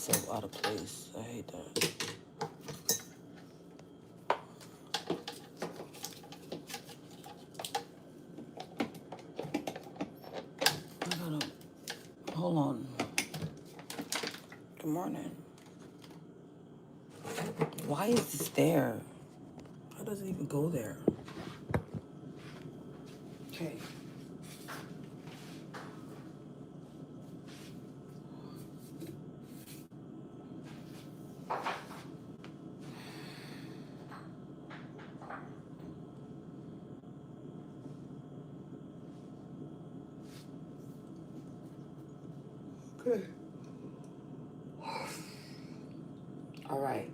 so out of place. I hate that. I gotta, hold on. Good morning. Why is this there? How does it even go there? Okay. Okay. All right.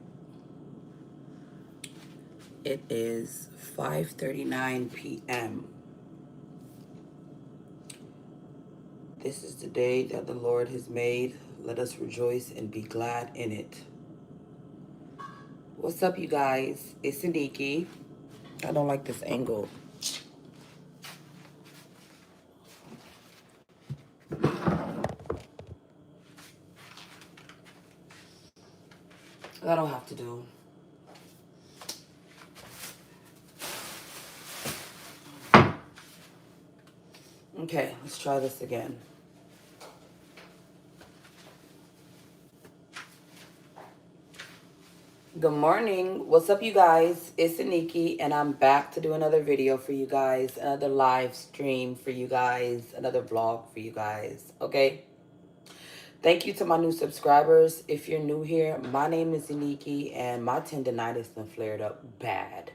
It is 5:39 p.m. This is the day that the Lord has made. Let us rejoice and be glad in it. What's up, you guys? It's Aniki. I don't like this angle. I don't have to do. Okay, let's try this again. Good morning. What's up, you guys? It's Aniki, and I'm back to do another video for you guys, another live stream for you guys, another vlog for you guys, okay? Thank you to my new subscribers. If you're new here, my name is Aniki, and my tendonitis done flared up bad,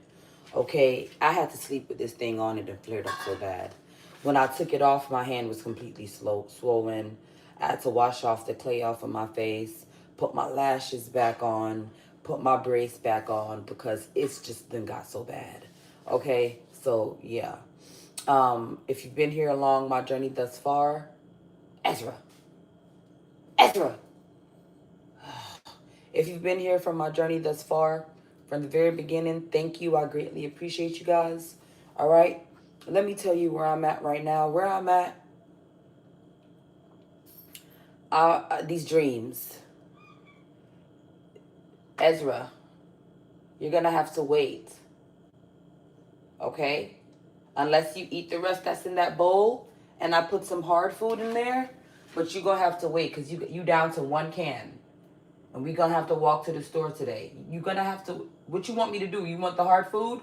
okay? I had to sleep with this thing on it and flared up so bad. When I took it off, my hand was completely swollen. I had to wash off the clay off of my face, put my lashes back on, put my brace back on because it's just done got so bad. Okay, so yeah. If you've been here along my journey thus far, Ezra. If you've been here from my journey thus far, from the very beginning, thank you. I greatly appreciate you guys. All right, let me tell you where I'm at right now. Where I'm at, these dreams. Ezra, you're gonna have to wait, okay? Unless you eat the rest that's in that bowl, and I put some hard food in there, but you're gonna have to wait because you down to one can, and we're gonna have to walk to the store today. You're gonna have to. What you want me to do? You want the hard food?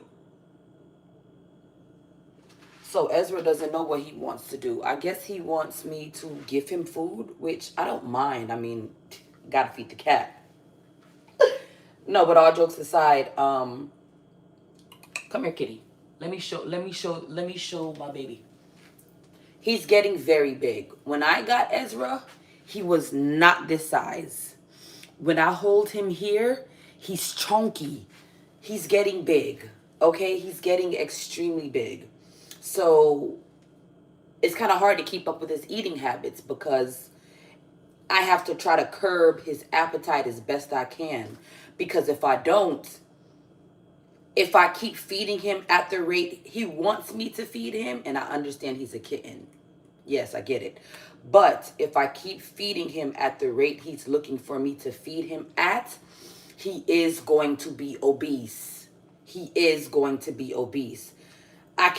So Ezra doesn't know what he wants to do. I guess he wants me to give him food, which I don't mind. I mean, gotta feed the cat. No, but all jokes aside, come here, kitty. Let me show my baby. He's getting very big. When I got Ezra, he was not this size. When I hold him here, he's chunky. He's getting big. Okay, he's getting extremely big. So it's kind of hard to keep up with his eating habits because I have to try to curb his appetite as best I can. Because if I don't, if I keep feeding him at the rate he wants me to feed him, and I understand he's a kitten. Yes, I get it. But if I keep feeding him at the rate he's looking for me to feed him at, he is going to be obese. He is going to be obese. I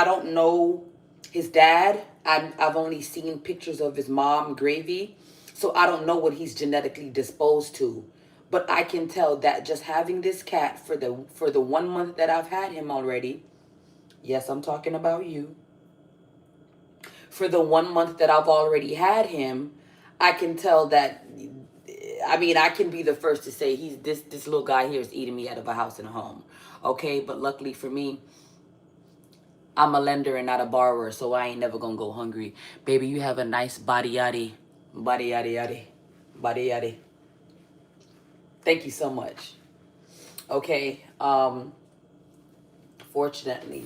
don't know his dad. I've only seen pictures of his mom, Gravy. So I don't know what he's genetically disposed to. But I can tell that just having this cat for the 1 month that I've had him already. Yes, I'm talking about you. For the 1 month that I've already had him, I can tell that, I mean, I can be the first to say this little guy here is eating me out of a house and a home. Okay, but luckily for me, I'm a lender and not a borrower, so I ain't never gonna go hungry. Baby, you have a nice body yaddy. Body yaddy yaddy. Body yaddy. Thank you so much. Okay, fortunately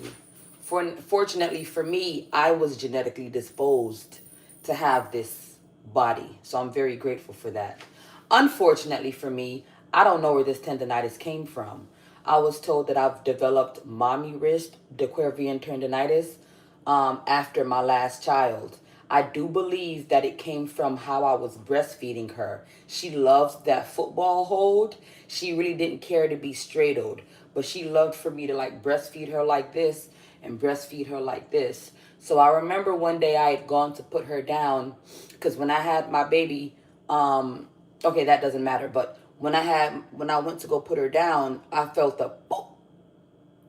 for me, I was genetically disposed to have this body. So I'm very grateful for that. Unfortunately for me, I don't know where this tendonitis came from. I was told that I've developed mommy wrist, de Quervain tendonitis, after my last child. I do believe that it came from how I was breastfeeding her. She loves that football hold. She really didn't care to be straddled, but she loved for me to like breastfeed her like this and breastfeed her like this. So I remember one day I had gone to put her down because when I had my baby, okay, that doesn't matter, but when I went to go put her down, I felt a boop,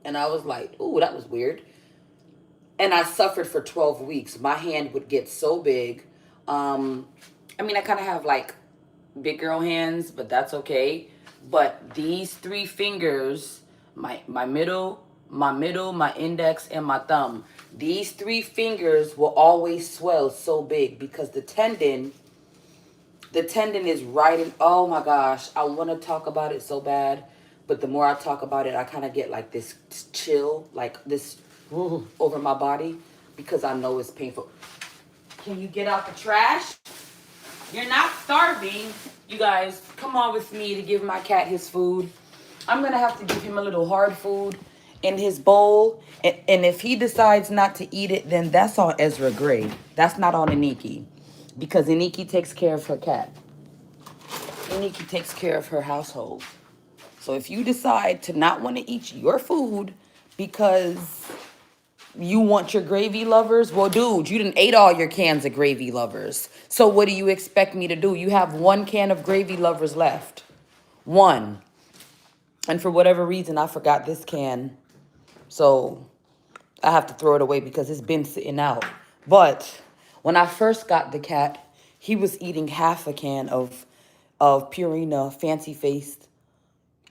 and I was like, "Ooh, that was weird." And I suffered for 12 weeks. My hand would get so big. Um, I mean, I kind of have like big girl hands, but that's okay. But these three fingers, my index, and my thumb, these three fingers will always swell so big because the tendon is right in. Oh my gosh, I want to talk about it so bad, but the more I talk about it, I kind of get like this chill, like this over my body because I know it's painful. Can you get out the trash? You're not starving. You guys, come on with me to give my cat his food. I'm going to have to give him a little hard food in his bowl. And if he decides not to eat it, then that's on Ezra Gray. That's not on Aniki. Because Aniki takes care of her cat. Aniki takes care of her household. So if you decide to not want to eat your food because you want your gravy lovers, well, dude, you didn't ate all your cans of gravy lovers. So what do you expect me to do? You have one can of gravy lovers left. One. And for whatever reason, I forgot this can. So I have to throw it away because it's been sitting out. But when I first got the cat, he was eating half a can of Purina Fancy Faced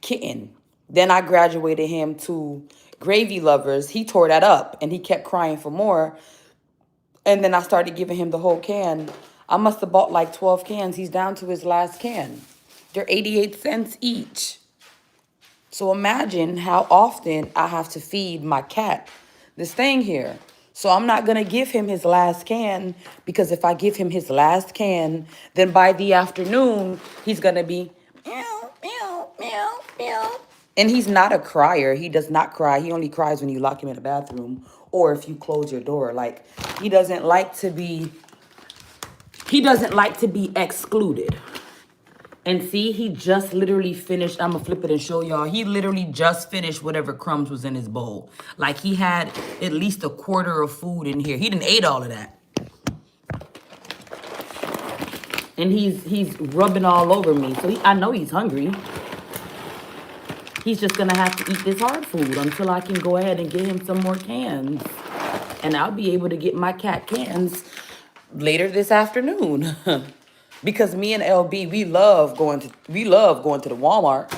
kitten. Then I graduated him to Gravy Lovers. He tore that up and he kept crying for more. And then I started giving him the whole can. I must have bought like 12 cans. He's down to his last can. They're 88 cents each. So imagine how often I have to feed my cat this thing here. So I'm not going to give him his last can because if I give him his last can, then by the afternoon, he's going to be meow, meow, meow, meow. And he's not a crier. He does not cry. He only cries when you lock him in the bathroom or if you close your door. Like he doesn't like to be excluded. And see, he just literally finished. I'm going to flip it and show y'all. He literally just finished whatever crumbs was in his bowl. Like he had at least a quarter of food in here. He didn't ate all of that. And he's rubbing all over me. So I know he's hungry. He's just going to have to eat this hard food until I can go ahead and get him some more cans. And I'll be able to get my cat cans later this afternoon. Because me and LB, we love going to the Walmart.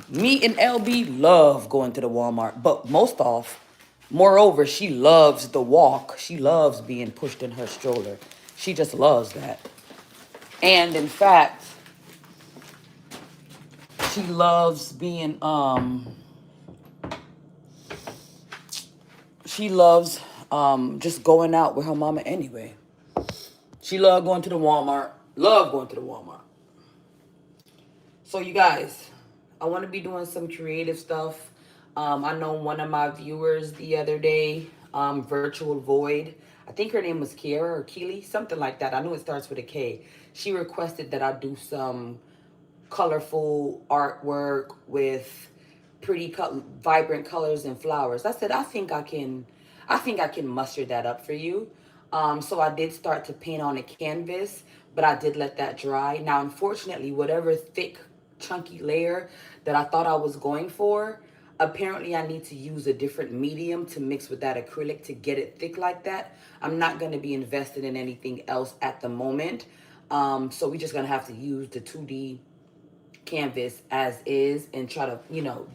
Me and LB love going to the Walmart. But moreover, she loves the walk. She loves being pushed in her stroller. She just loves that. And in fact, she loves being just going out with her mama anyway. She loved going to the Walmart. Love going to the Walmart. So you guys, I want to be doing some creative stuff. I know one of my viewers the other day, Virtual Void. I think her name was Kiara or Keely, something like that. I know it starts with a K. She requested that I do some colorful artwork with pretty vibrant colors and flowers. I said, I think I can muster that up for you. So I did start to paint on a canvas, but I did let that dry. Now, unfortunately, whatever thick, chunky layer that I thought I was going for, apparently I need to use a different medium to mix with that acrylic to get it thick like that. I'm not going to be invested in anything else at the moment. So we're just going to have to use the 2D canvas as is and try to,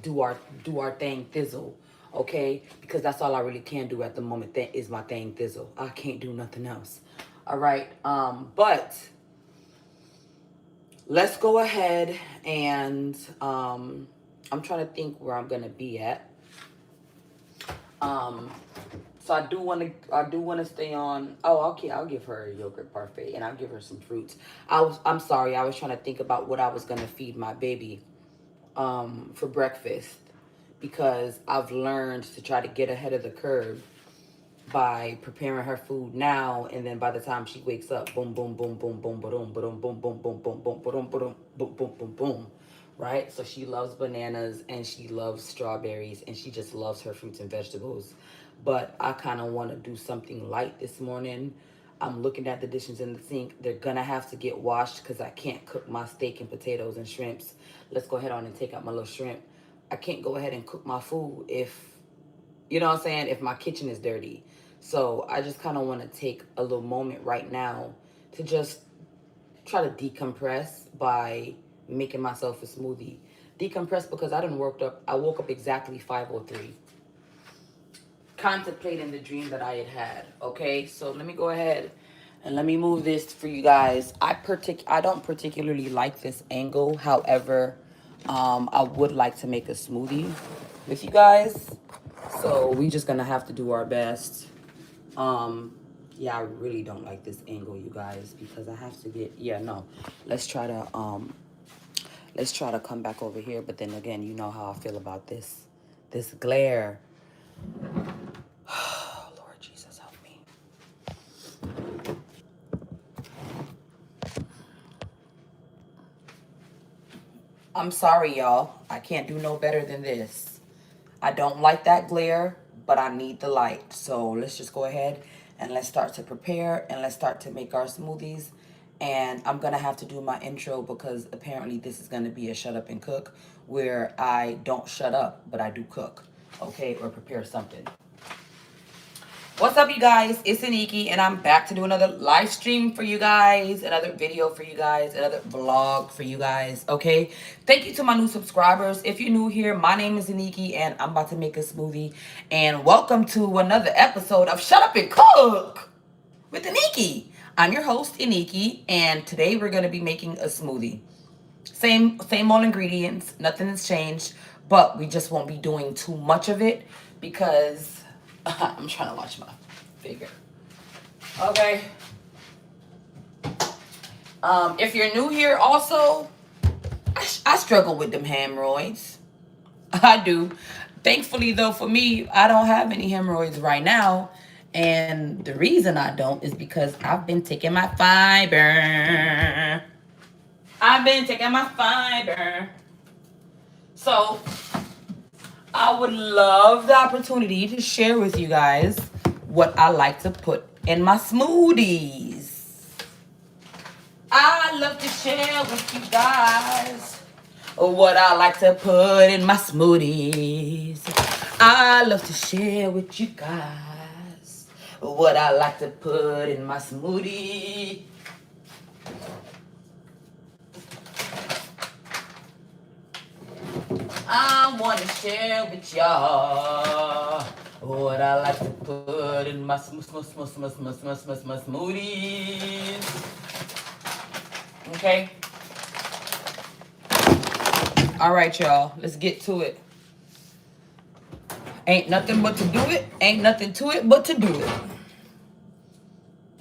do our thing thizzle. Okay, because that's all I really can do at the moment. That is my thing thizzle. I can't do nothing else. All right, but let's go ahead and I'm trying to think where I'm gonna be at. So I do want to stay on. Oh, okay, I'll give her a yogurt parfait and I'll give her some fruits. I'm sorry, I was trying to think about what I was gonna feed my baby for breakfast, because I've learned to try to get ahead of the curve by preparing her food now, and then by the time she wakes up, boom, boom, boom, boom, boom, boom, boom, boom, boom, boom, boom, boom, boom, boom, boom, boom, boom, boom, boom. Right? So she loves bananas and she loves strawberries and she just loves her fruits and vegetables. But I kind of want to do something light this morning. I'm looking at the dishes in the sink. They're gonna have to get washed because I can't cook my steak and potatoes and shrimps. Let's go ahead on and take out my little shrimp. I can't go ahead and cook my food if, you know what I'm saying, if my kitchen is dirty. So I just kind of want to take a little moment right now to just try to decompress by making myself a smoothie. Decompress because I woke up exactly 5:03, contemplating the dream that I had had. Okay, so let me go ahead and let me move this for you guys. I don't particularly like this angle. However, I would like to make a smoothie with you guys. So we just gonna have to do our best. Um, yeah, I really don't like this angle, you guys, because I have to get, yeah, no. Let's try to come back over here, but then again, you know how I feel about this glare. Lord Jesus, help me. I'm sorry, y'all. I can't do no better than this. I don't like that glare, but I need the light. So let's just go ahead and let's start to prepare and let's start to make our smoothies. And I'm going to have to do my intro because apparently this is going to be a shut up and cook where I don't shut up, but I do cook, okay, or prepare something. What's up, you guys? It's Aniki, and I'm back to do another live stream for you guys, another video for you guys, another vlog for you guys, okay? Thank you to my new subscribers. If you're new here, my name is Aniki, and I'm about to make a smoothie. And welcome to another episode of Shut Up and Cook with Aniki. I'm your host, Aniki, and today we're going to be making a smoothie. Same old ingredients, nothing has changed, but we just won't be doing too much of it because I'm trying to watch my figure. Okay. If you're new here, also, I struggle with them hemorrhoids. I do. Thankfully, though, for me, I don't have any hemorrhoids right now. And the reason I don't is because I've been taking my fiber. So, I would love the opportunity to share with you guys what I like to put in my smoothies. I love to share with you guys what I like to put in my smoothies. I love to share with you guys what I like to put in my smoothie. I want to share with y'all what I like to put in my smoothies. Okay? All right, y'all. Let's get to it. Ain't nothing but to do it. Ain't nothing to it but to do it.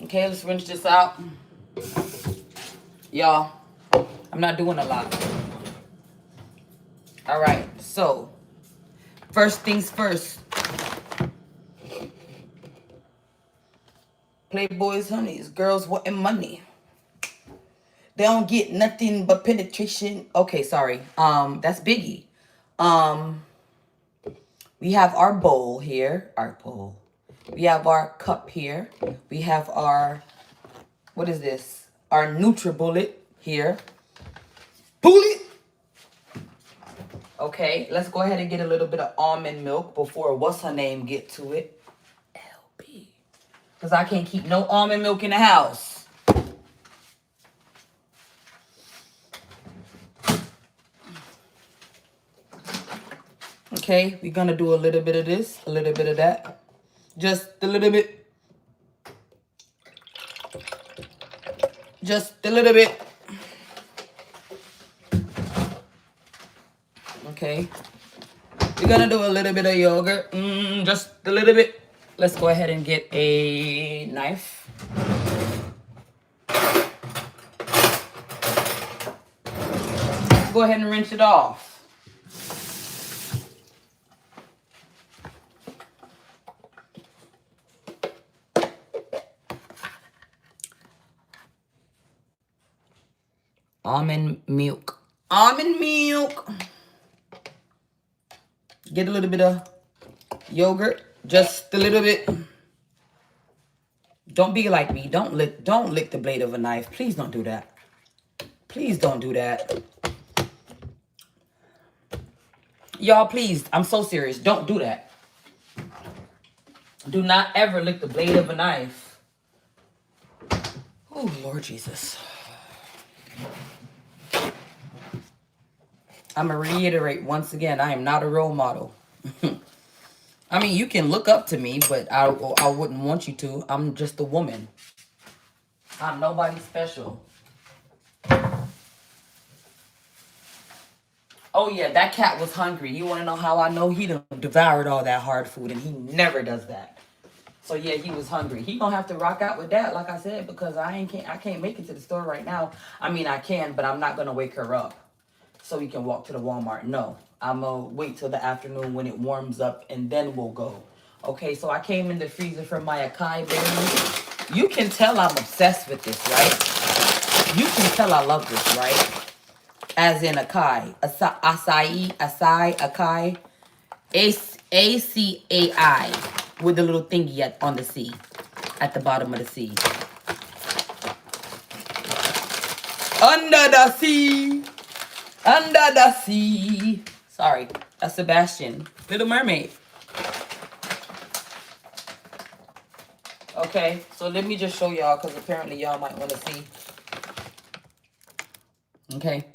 Okay, let's rinse this out. Y'all, I'm not doing a lot. All right, so first things first. Playboys, honeys, girls wanting money. They don't get nothing but penetration. Okay, sorry. That's Biggie. We have our bowl here. Our bowl. We have our cup here. We have our, what is this? Our NutriBullet here. Bullet! Okay, let's go ahead and get a little bit of almond milk before what's her name get to it. LB. Because I can't keep no almond milk in the house. Okay, we're going to do a little bit of this, a little bit of that. Just a little bit. Just a little bit. Okay. We're going to do a little bit of yogurt. Just a little bit. Let's go ahead and get a knife. Go ahead and rinse it off. Almond milk. Almond milk. Get a little bit of yogurt. Just a little bit. Don't be like me. Don't lick the blade of a knife. Please don't do that. Please don't do that. Y'all, please. I'm so serious. Don't do that. Do not ever lick the blade of a knife. Oh, Lord Jesus. I'm going to reiterate once again, I am not a role model. I mean, you can look up to me, but I wouldn't want you to. I'm just a woman. I'm nobody special. Oh, yeah, that cat was hungry. You want to know how I know? He done devoured all that hard food, and he never does that. So, yeah, he was hungry. He going to have to rock out with that, like I said, because I can't make it to the store right now. I mean, I can, but I'm not going to wake her up so we can walk to the Walmart. No, I'm going to wait till the afternoon when it warms up, and then we'll go. Okay, so I came in the freezer for my acai berry. You can tell I'm obsessed with this, right? You can tell I love this, right? As in acai. Acai. A-C-A-I. With the little thingy on the C. At the bottom of the sea. Under the sea. Under the sea. Sorry. That's Sebastian. Little Mermaid. Okay. So let me just show y'all, because apparently y'all might want to see. Okay.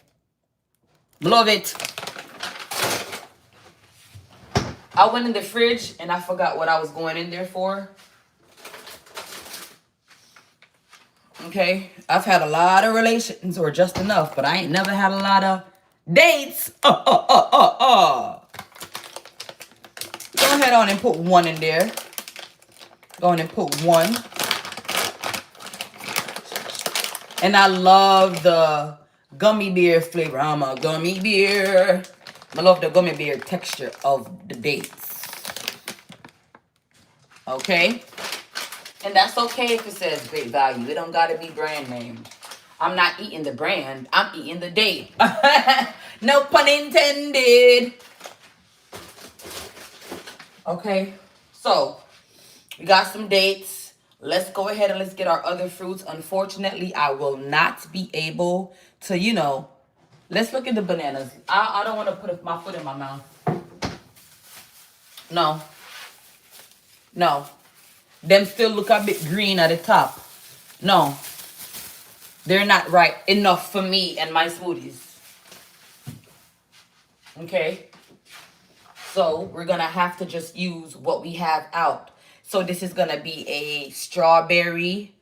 Love it. I went in the fridge and I forgot what I was going in there for. Okay. I've had a lot of relations, or just enough, but I ain't never had a lot of dates. Go ahead on and put one in there. Go on and put one. And I love the gummy bear flavor. I'm a gummy bear. I love the gummy bear texture of the dates. Okay? And that's okay if it says great value. It don't gotta be brand name. I'm not eating the brand. I'm eating the date. No pun intended. Okay? So, we got some dates. Let's go ahead and let's get our other fruits. Unfortunately, I will not be able to, let's look at the bananas. I don't want to put my foot in my mouth. No. No. Them still look a bit green at the top. No. They're not ripe enough for me and my smoothies. Okay. So we're going to have to just use what we have out. So this is going to be a strawberry.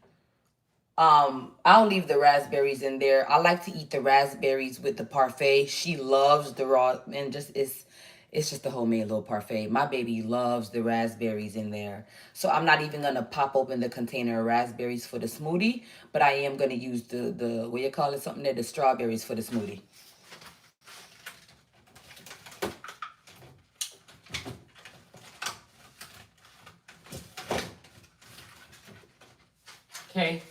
I'll leave the raspberries in there. I like to eat the raspberries with the parfait. She loves the raw, and it's just a homemade little parfait. My baby loves the raspberries in there. So I'm not even going to pop open the container of raspberries for the smoothie, but I am going to use the what you call it, something there, the strawberries for the smoothie. Okay.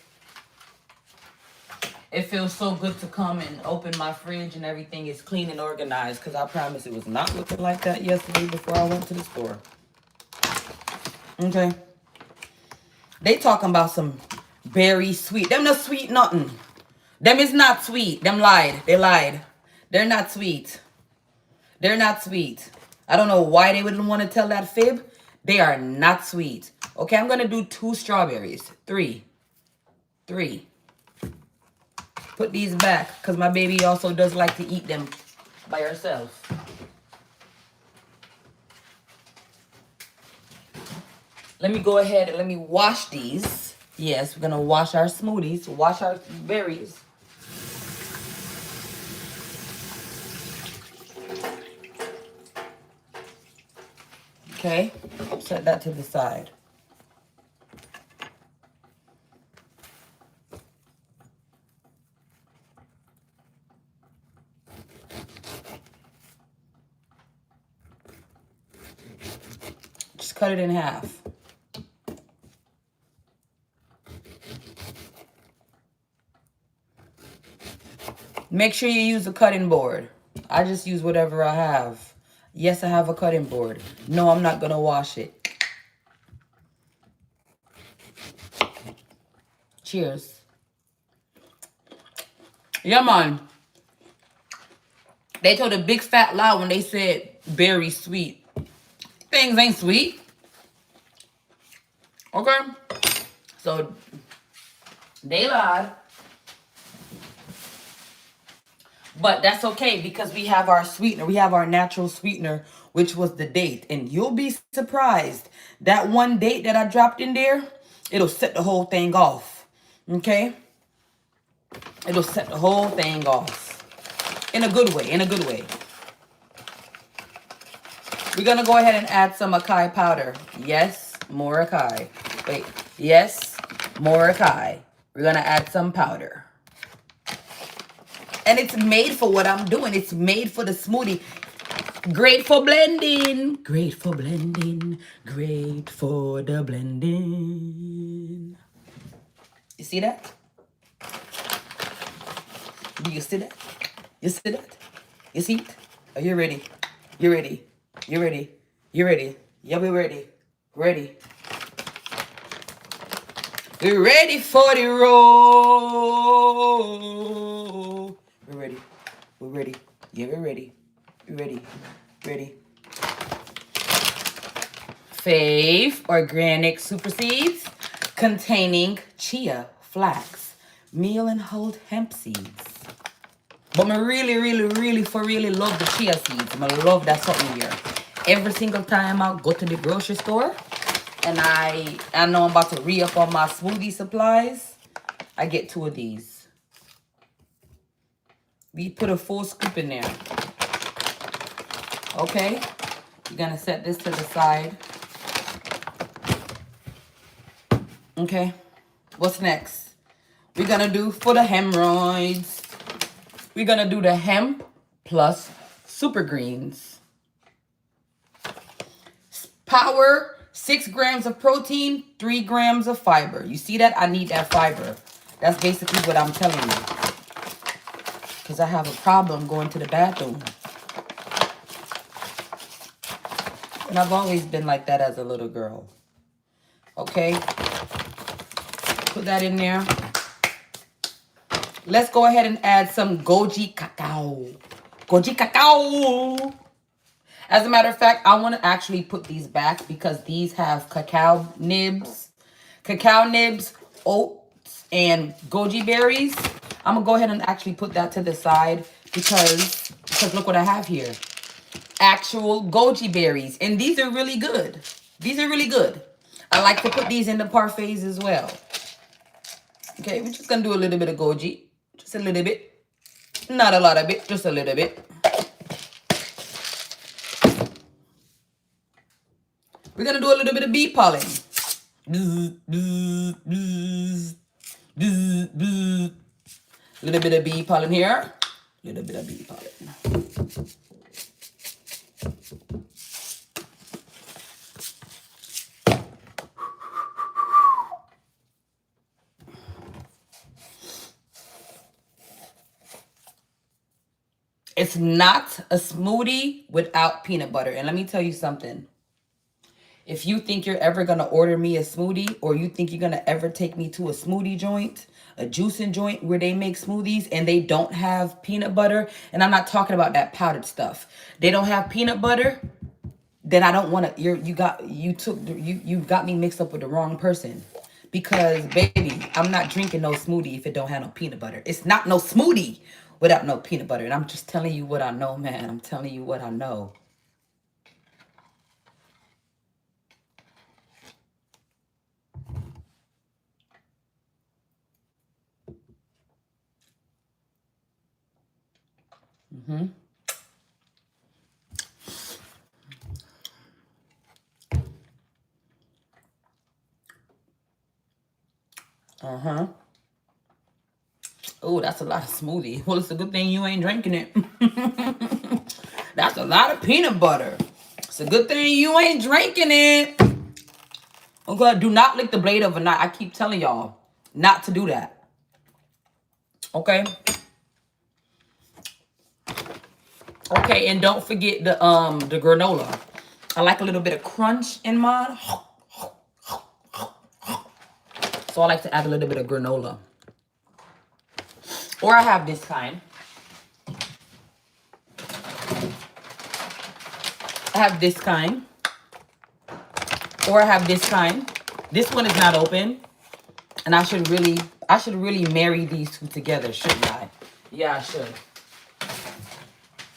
It feels so good to come and open my fridge and everything is clean and organized, because I promise it was not looking like that yesterday before I went to the store. Okay. They talking about some berry sweet. Them not sweet nothing. Them is not sweet. Them lied. They lied. They're not sweet. They're not sweet. I don't know why they wouldn't want to tell that fib. They are not sweet. Okay, I'm going to do 2 strawberries. 3. Put these back, because my baby also does like to eat them by herself. Let me go ahead and let me wash these. Yes, we're going to wash our smoothies, wash our berries. Okay, set that to the side. Just cut it in half. Make sure you use a cutting board. I just use whatever I have. Yes, I have a cutting board. No, I'm not going to wash it. Cheers. Yeah, man. They told a big fat lie when they said berry sweet. Things ain't sweet. Okay? So, they lied. But that's okay because we have our sweetener. We have our natural sweetener, which was the date. And you'll be surprised. That one date that I dropped in there, it'll set the whole thing off. Okay? It'll set the whole thing off. In a good way. In a good way. We're going to go ahead and add some acai powder. Yes, more acai. Wait. Yes, more acai. We're going to add some powder. And it's made for what I'm doing. It's made for the smoothie. Great for blending. Great for blending. Great for the blending. You see that? Do you see that? You see that? You see it? Are you ready? You ready? You ready? You ready? Yeah, we're ready. Ready. We're ready for the roll. We're ready. We're ready. Yeah, we're ready. We're ready. Ready. Fave Organic Super Seeds containing chia, flax, meal and whole hemp seeds. But I really love the chia seeds. I love that something here. Every single time I go to the grocery store and I know I'm about to re-up on my smoothie supplies, I get 2 of these. We put a full scoop in there. Okay? You're going to set this to the side. Okay? What's next? We're going to do for the hemorrhoids. We're going to do the hemp plus super greens. Power, 6 grams of protein, 3 grams of fiber. You see that? I need that fiber. That's basically what I'm telling you. Because I have a problem going to the bathroom. And I've always been like that as a little girl. Okay? Put that in there. Let's go ahead and add some goji cacao. Goji cacao. As a matter of fact, I want to actually put these back because these have cacao nibs. Cacao nibs, oats, and goji berries. I'm going to go ahead and actually put that to the side because look what I have here. Actual goji berries. And these are really good. These are really good. I like to put these in the parfaits as well. Okay, we're just going to do a little bit of goji. Just a little bit. Not a lot of it, just a little bit. We're going to do a little bit of bee pollen. A little bit of bee pollen here. A little bit of bee pollen. It's not a smoothie without peanut butter. And let me tell you something. If you think you're ever going to order me a smoothie or you think you're going to ever take me to a smoothie joint, a juicing joint where they make smoothies and they don't have peanut butter, and I'm not talking about that powdered stuff. They don't have peanut butter, then I don't want to, you got me mixed up with the wrong person. Because, baby, I'm not drinking no smoothie if it don't have no peanut butter. It's not no smoothie without no peanut butter. And I'm just telling you what I know, man. I'm telling you what I know. Mm-hmm. Uh-huh. Oh, that's a lot of smoothie. Well, it's a good thing you ain't drinking it. That's a lot of peanut butter. It's a good thing you ain't drinking it. Okay, do not lick the blade of a knife. I keep telling y'all not to do that. Okay? Okay, and don't forget the granola. I like a little bit of crunch in mine. So I like to add a little bit of granola. Or I have this kind. I have this kind. Or I have this kind. This one is not open. And I should really marry these two together, shouldn't I? Yeah, I should.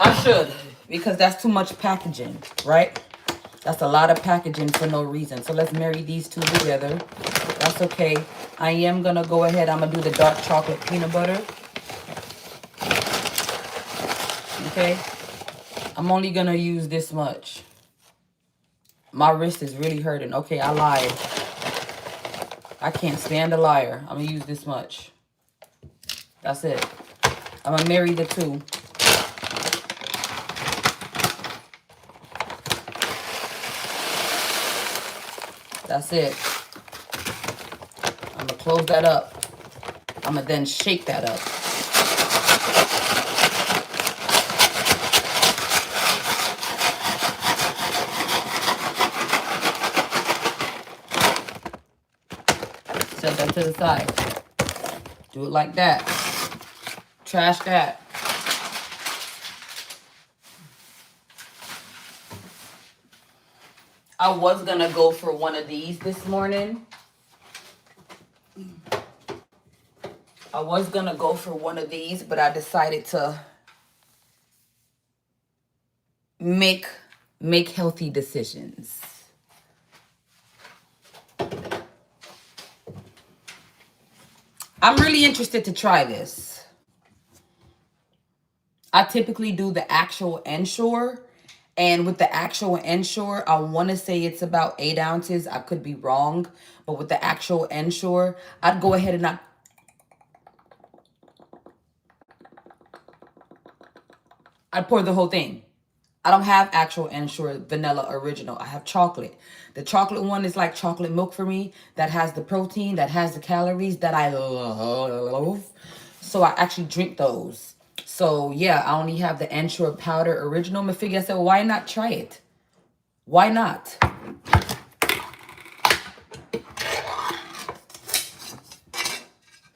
I should, because that's too much packaging, right? That's a lot of packaging for no reason. So let's marry these two together. That's okay. I am going to go ahead. I'm going to do the dark chocolate peanut butter. Okay. I'm only going to use this much. My wrist is really hurting. Okay, I lied. I can't stand a liar. I'm going to use this much. That's it. I'm going to marry the two. That's it. I'm going to close that up. I'm going to then shake that up. Set that to the side. Do it like that. Trash that. I was going to go for one of these this morning. But I decided to make healthy decisions. I'm really interested to try this. I typically do the actual Ensure. And with the actual Ensure, I want to say it's about 8 ounces. I could be wrong. But with the actual Ensure, I'd go ahead and I'd pour the whole thing. I don't have actual Ensure vanilla original. I have chocolate. The chocolate one is like chocolate milk for me. That has the protein, that has the calories that I love. So I actually drink those. So yeah, I only have the Ensure powder original. I figure, I said, why not try it? Why not?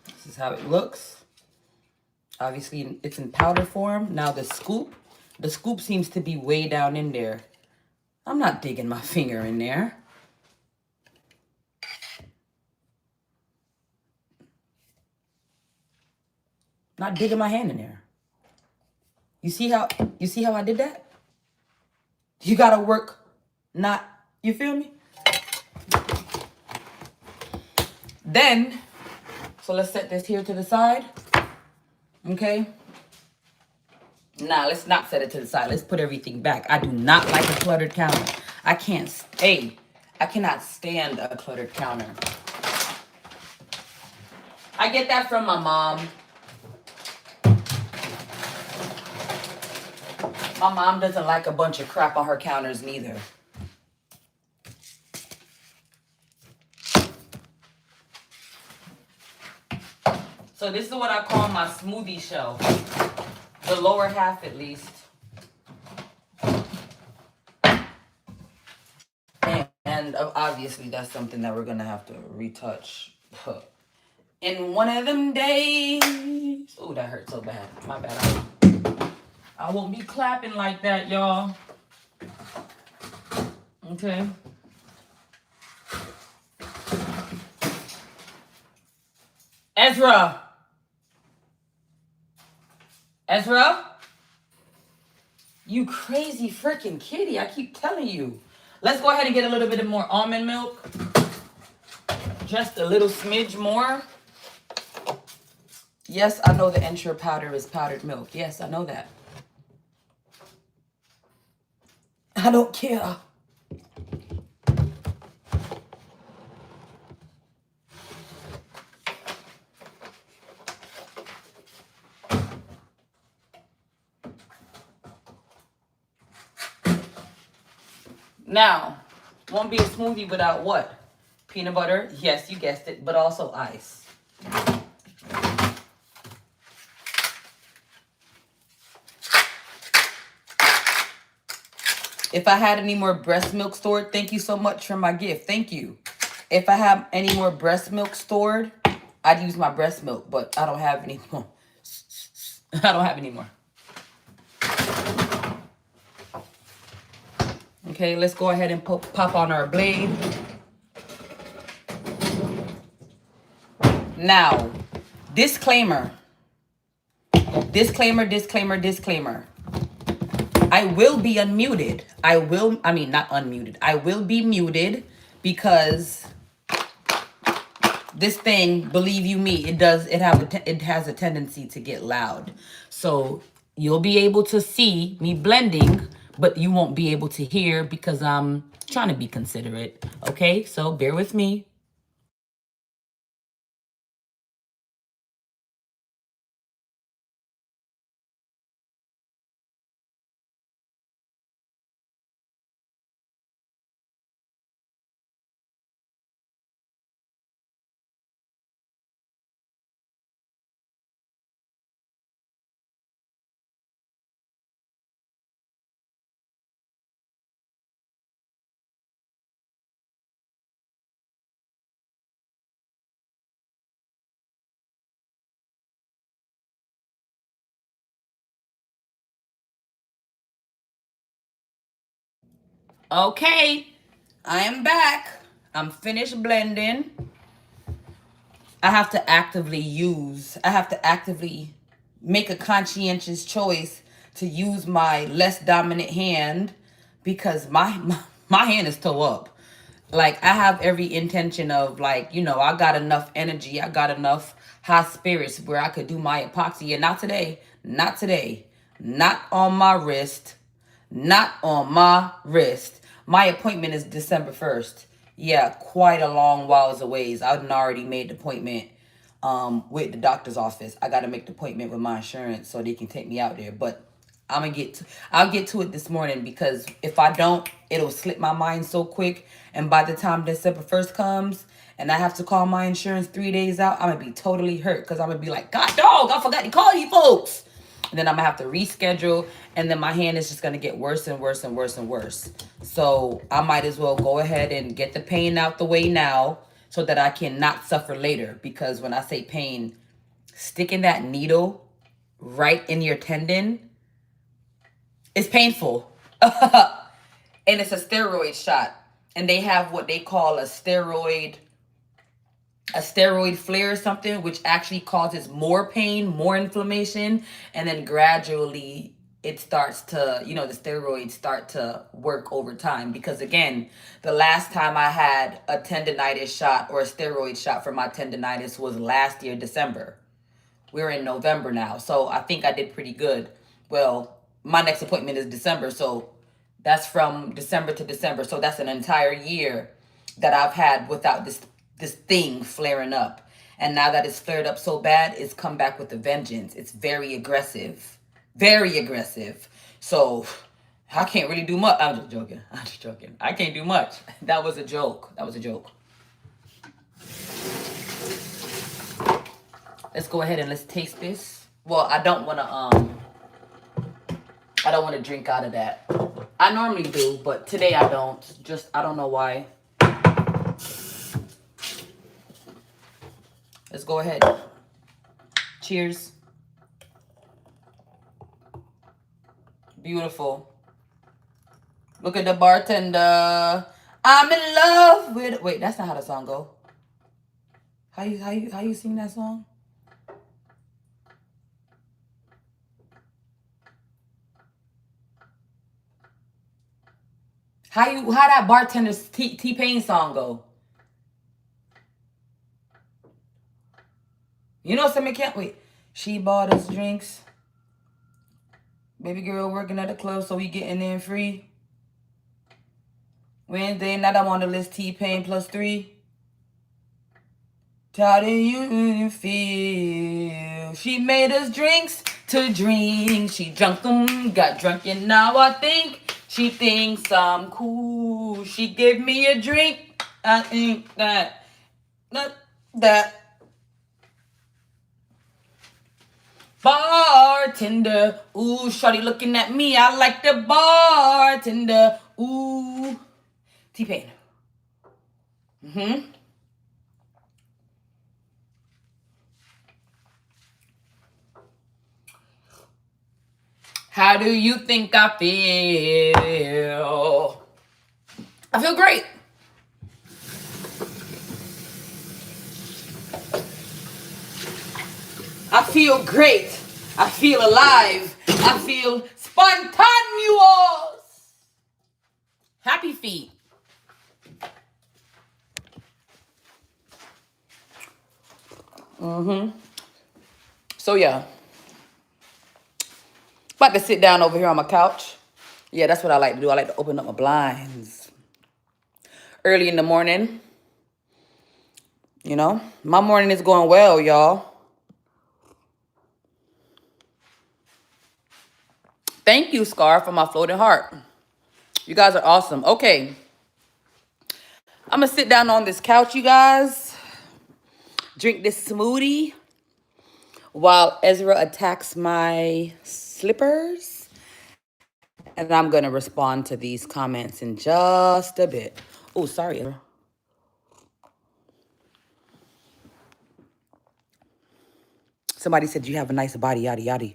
This is how it looks. Obviously, it's in powder form. Now the scoop seems to be way down in there. I'm not digging my finger in there. Not digging my hand in there. You see how I did that? You gotta work, you feel me? Then, so let's set this here to the side. Okay. Nah, let's not set it to the side. Let's put everything back. I do not like a cluttered counter. I cannot stand a cluttered counter. I get that from my mom. My mom doesn't like a bunch of crap on her counters neither. So this is what I call my smoothie shelf. The lower half at least. And obviously that's something that we're going to have to retouch in one of them days. Oh, that hurt so bad. My bad. I won't be clapping like that, y'all. Okay. Ezra. You crazy freaking kitty. I keep telling you. Let's go ahead and get a little bit more almond milk. Just a little smidge more. Yes, I know the Ensure powder is powdered milk. Yes, I know that. I don't care. Now, won't be a smoothie without what? Peanut butter. Yes, you guessed it, but also ice. If I had any more breast milk stored, thank you so much for my gift. Thank you. If I have any more breast milk stored, I'd use my breast milk, but I don't have any more. I don't have any more. Okay, let's go ahead and pop on our blade. Now, disclaimer. Disclaimer, disclaimer, disclaimer. I will be unmuted. Not unmuted. I will be muted because this thing, believe you me, it has a tendency to get loud. So you'll be able to see me blending, but you won't be able to hear because I'm trying to be considerate. Okay, so bear with me. Okay, I am back. I'm finished blending. I have to actively make a conscientious choice to use my less dominant hand because my hand is toe up. Like, I have every intention of, like, I got enough energy, I got enough high spirits where I could do my epoxy. And not today, not today, not on my wrist, not on my wrist. My appointment is December 1st. Yeah, quite a long whiles away. I've already made the appointment with the doctor's office. I got to make the appointment with my insurance so they can take me out there. But I'll get to it this morning because if I don't, it'll slip my mind so quick. And by the time December 1st comes and I have to call my insurance 3 days out, I'm going to be totally hurt because I'm going to be like, God dog, I forgot to call you folks. And then I'm going to have to reschedule. And then my hand is just going to get worse and worse and worse and worse. So I might as well go ahead and get the pain out the way now so that I can not suffer later. Because when I say pain, sticking that needle right in your tendon, it's painful. And it's a steroid shot. And they have what they call a steroid flare or something, which actually causes more pain, more inflammation, and then gradually it starts to, the steroids start to work over time. Because again, the last time I had a tendonitis shot or a steroid shot for my tendonitis was last year, December. We're in November now, so I think I did pretty good. Well, my next appointment is December, so that's from December to December. So that's an entire year that I've had without this thing flaring up. And now that it's flared up so bad, it's come back with a vengeance. It's very aggressive. Very aggressive. So I can't really do much. I'm just joking. I can't do much. That was a joke. Let's go ahead and let's taste this. Well, I don't want to drink out of that. I normally do, but today I don't. I don't know why. Let's go ahead. Cheers. Beautiful. Look at the bartender. I'm in love with. Wait, that's not how the song go. How you sing that song? How that bartender's T-Pain song go? You know something can't wait. She bought us drinks. Baby girl working at the club, so we getting in free. Wednesday night I'm on the list, T-Pain +3. How do you feel? She made us drinks to drink. She drunk them, got drunk, and now I think she thinks I'm cool. She gave me a drink. I think that. Bartender. Ooh, shorty looking at me. I like the bartender. Ooh. T-Pain. How do you think I feel? I feel great. I feel great. I feel alive. I feel spontaneous. Happy feet. So yeah. About to sit down over here on my couch. Yeah, that's what I like to do. I like to open up my blinds early in the morning. You know, my morning is going well, y'all. Thank you, Scar, for my floating heart. You guys are awesome. Okay. I'm going to sit down on this couch, you guys. Drink this smoothie while Ezra attacks my slippers. And I'm going to respond to these comments in just a bit. Oh, sorry, Ezra. Somebody said you have a nice body, yada, yada.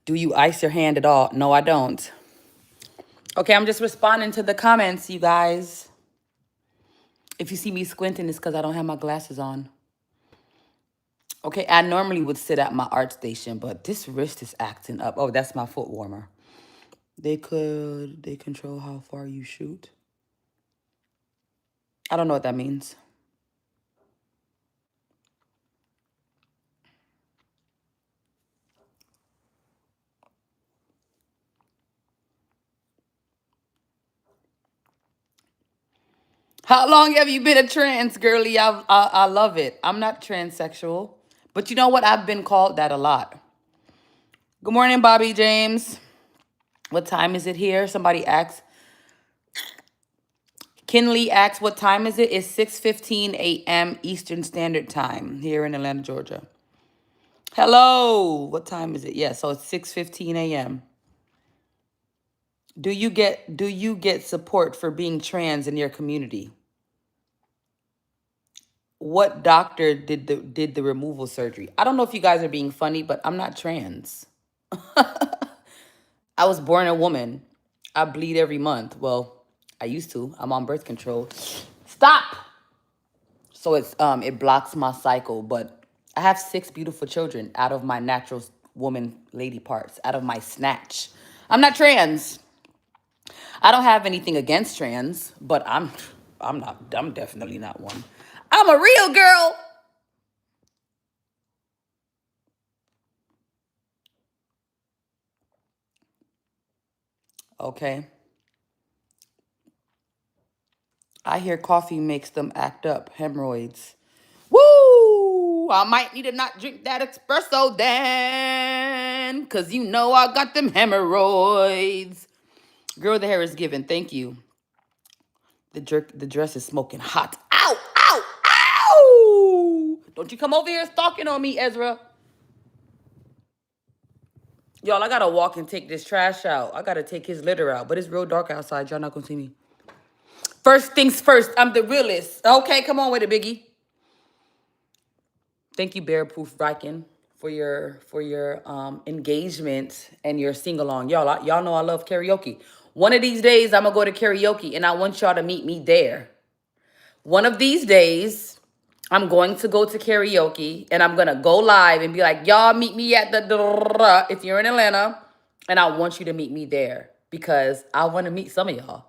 Do you ice your hand at all? No, I don't. Okay, I'm just responding to the comments, you guys. If you see me squinting, it's because I don't have my glasses on. Okay, I normally would sit at my art station, but this wrist is acting up. Oh, that's my foot warmer. They control how far you shoot. I don't know what that means. How long have you been a trans girly? I love it. I'm not transsexual, but you know what? I've been called that a lot. Good morning, Bobby James. What time is it here? Somebody asked. Kinley asks, what time is it? It's 6:15 a.m. Eastern Standard Time here in Atlanta, Georgia. Hello. What time is it? Yeah, so it's 6:15 a.m. Do you get support for being trans in your community? What doctor did the removal surgery? I don't know if you guys are being funny, but I'm not trans. I was born a woman. I bleed every month. Well, I used to. I'm on birth control. Stop. So it blocks my cycle, but I have 6 beautiful children out of my natural woman lady parts, out of my snatch. I'm not trans. I don't have anything against trans, but I'm definitely not one. I'm a real girl. Okay. I hear coffee makes them act up, hemorrhoids. Woo! I might need to not drink that espresso then, because you know I got them hemorrhoids. Girl, the hair is given. Thank you. The dress is smoking hot. Ow! Ow! Ow! Don't you come over here stalking on me, Ezra. Y'all, I gotta walk and take this trash out. I gotta take his litter out. But it's real dark outside. Y'all not gonna see me. First things first, I'm the realest. Okay, come on with it, Biggie. Thank you, Bear Proof Viking, for your engagement and your sing along. Y'all know I love karaoke. One of these days I'm gonna go to karaoke and I want y'all to meet me there. One of these days I'm going to go to karaoke and I'm gonna go live and be like, y'all meet me at the if you're in Atlanta, and I want you to meet me there because I want to meet some of y'all.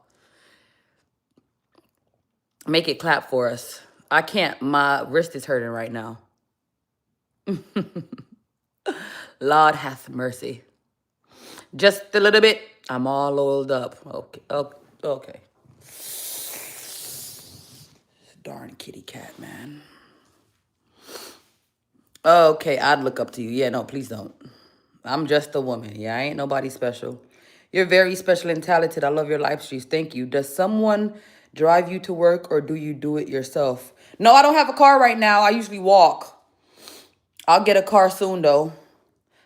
Make it clap for us. I can't. My wrist is hurting right now. Lord hath mercy. Just a little bit. I'm all oiled up. Okay. Okay. Darn kitty cat, man. Okay, I'd look up to you. Yeah, no, please don't. I'm just a woman. Yeah, I ain't nobody special. You're very special and talented. I love your live streams. Thank you. Does someone drive you to work or do you do it yourself? No, I don't have a car right now. I usually walk. I'll get a car soon though.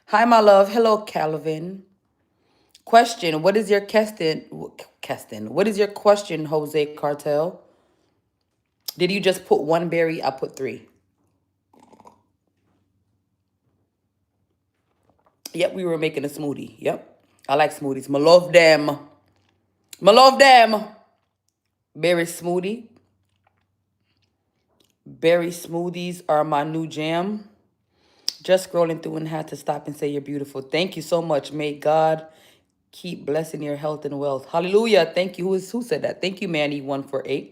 Hi, my love. Hello, Calvin. Question: What is your Keston? What is your question, Jose Cartel? Did you just put one berry? I put three. Yep, we were making a smoothie. Yep, I like smoothies. I love them. I love them. Berry smoothie. Berry smoothies are my new jam. Just scrolling through and had to stop and say you're beautiful. Thank you so much. May God keep blessing your health and wealth. Hallelujah. Thank you. Who said that? Thank you, Manny148.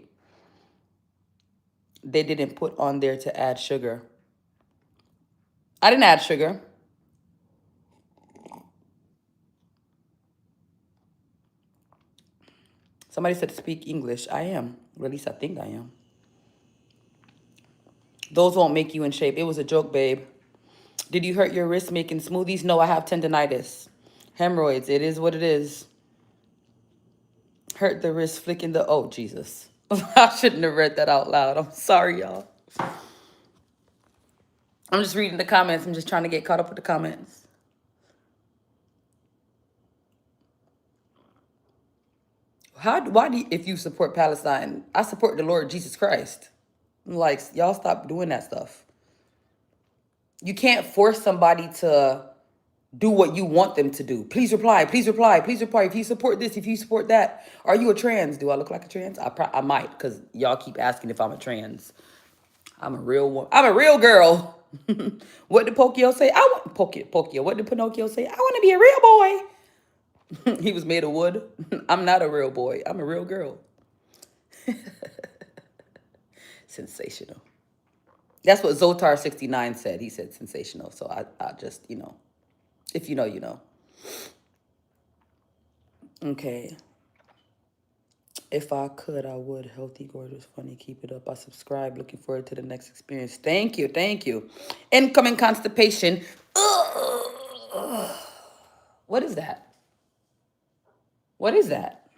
They didn't put on there to add sugar. I didn't add sugar. Somebody said speak English. I am. Or at least I think I am. Those won't make you in shape. It was a joke, babe. Did you hurt your wrist making smoothies? No, I have tendonitis. Hemorrhoids. It is what it is. Hurt the wrist flicking the... Oh, Jesus. I shouldn't have read that out loud. I'm sorry, y'all. I'm just reading the comments. I'm just trying to get caught up with the comments. Why do you, if you support Palestine, I support the Lord Jesus Christ. Like, y'all stop doing that stuff. You can't force somebody to do what you want them to do. Please reply, please reply, please reply. If you support this, if you support that. Are you a trans? Do I look like a trans? I might, because y'all keep asking if I'm a trans. I'm a real one. I'm a real girl. What did Pokio say? I want Pokio. What did Pinocchio say? I want to be a real boy. He was made of wood. I'm not a real boy. I'm a real girl. Sensational. That's what Zotar69 said. He said sensational. So I just, if you know, you know. Okay. If I could, I would. Healthy, gorgeous, funny. Keep it up. I subscribe. Looking forward to the next experience. Thank you. Thank you. Incoming constipation. Ugh. What is that? What is that?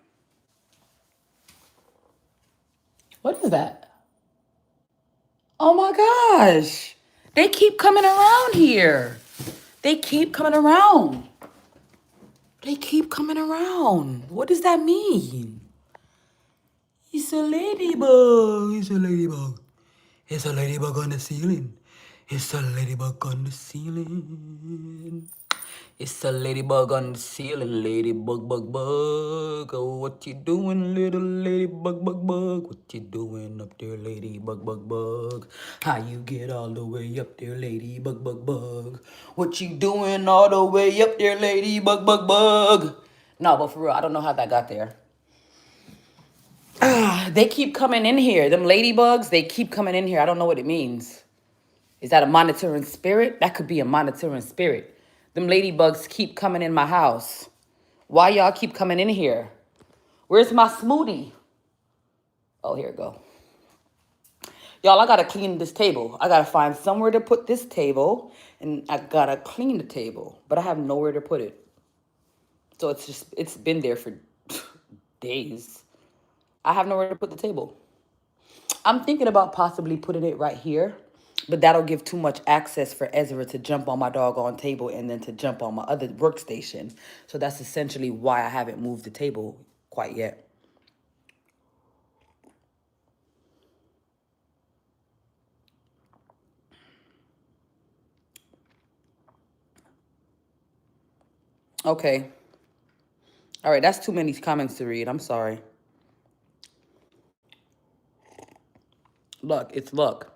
What is that? Oh my gosh. They keep coming around here. They keep coming around. They keep coming around. What does that mean? It's a ladybug. It's a ladybug. It's a ladybug on the ceiling. It's a ladybug on the ceiling. It's a ladybug on the ceiling. Ladybug, bug, bug. Oh, what you doing, little ladybug, bug, bug? What you doing up there, ladybug, bug, bug? How you get all the way up there, ladybug, bug, bug? What you doing all the way up there, ladybug, bug, bug? No, but for real, I don't know how that got there. They keep coming in here. Them ladybugs, they keep coming in here. I don't know what it means. Is that a monitoring spirit? That could be a monitoring spirit. Them ladybugs keep coming in my house. Why y'all keep coming in here? Where's my smoothie? Oh, here it go. Y'all, I gotta clean this table. I gotta find somewhere to put this table, and I gotta clean the table, but I have nowhere to put it. So it's been there for days. I have nowhere to put the table. I'm thinking about possibly putting it right here, but that'll give too much access for Ezra to jump on my doggone table and then to jump on my other workstation. So that's essentially why I haven't moved the table quite yet. Okay. All right, that's too many comments to read. I'm sorry. Look, it's luck.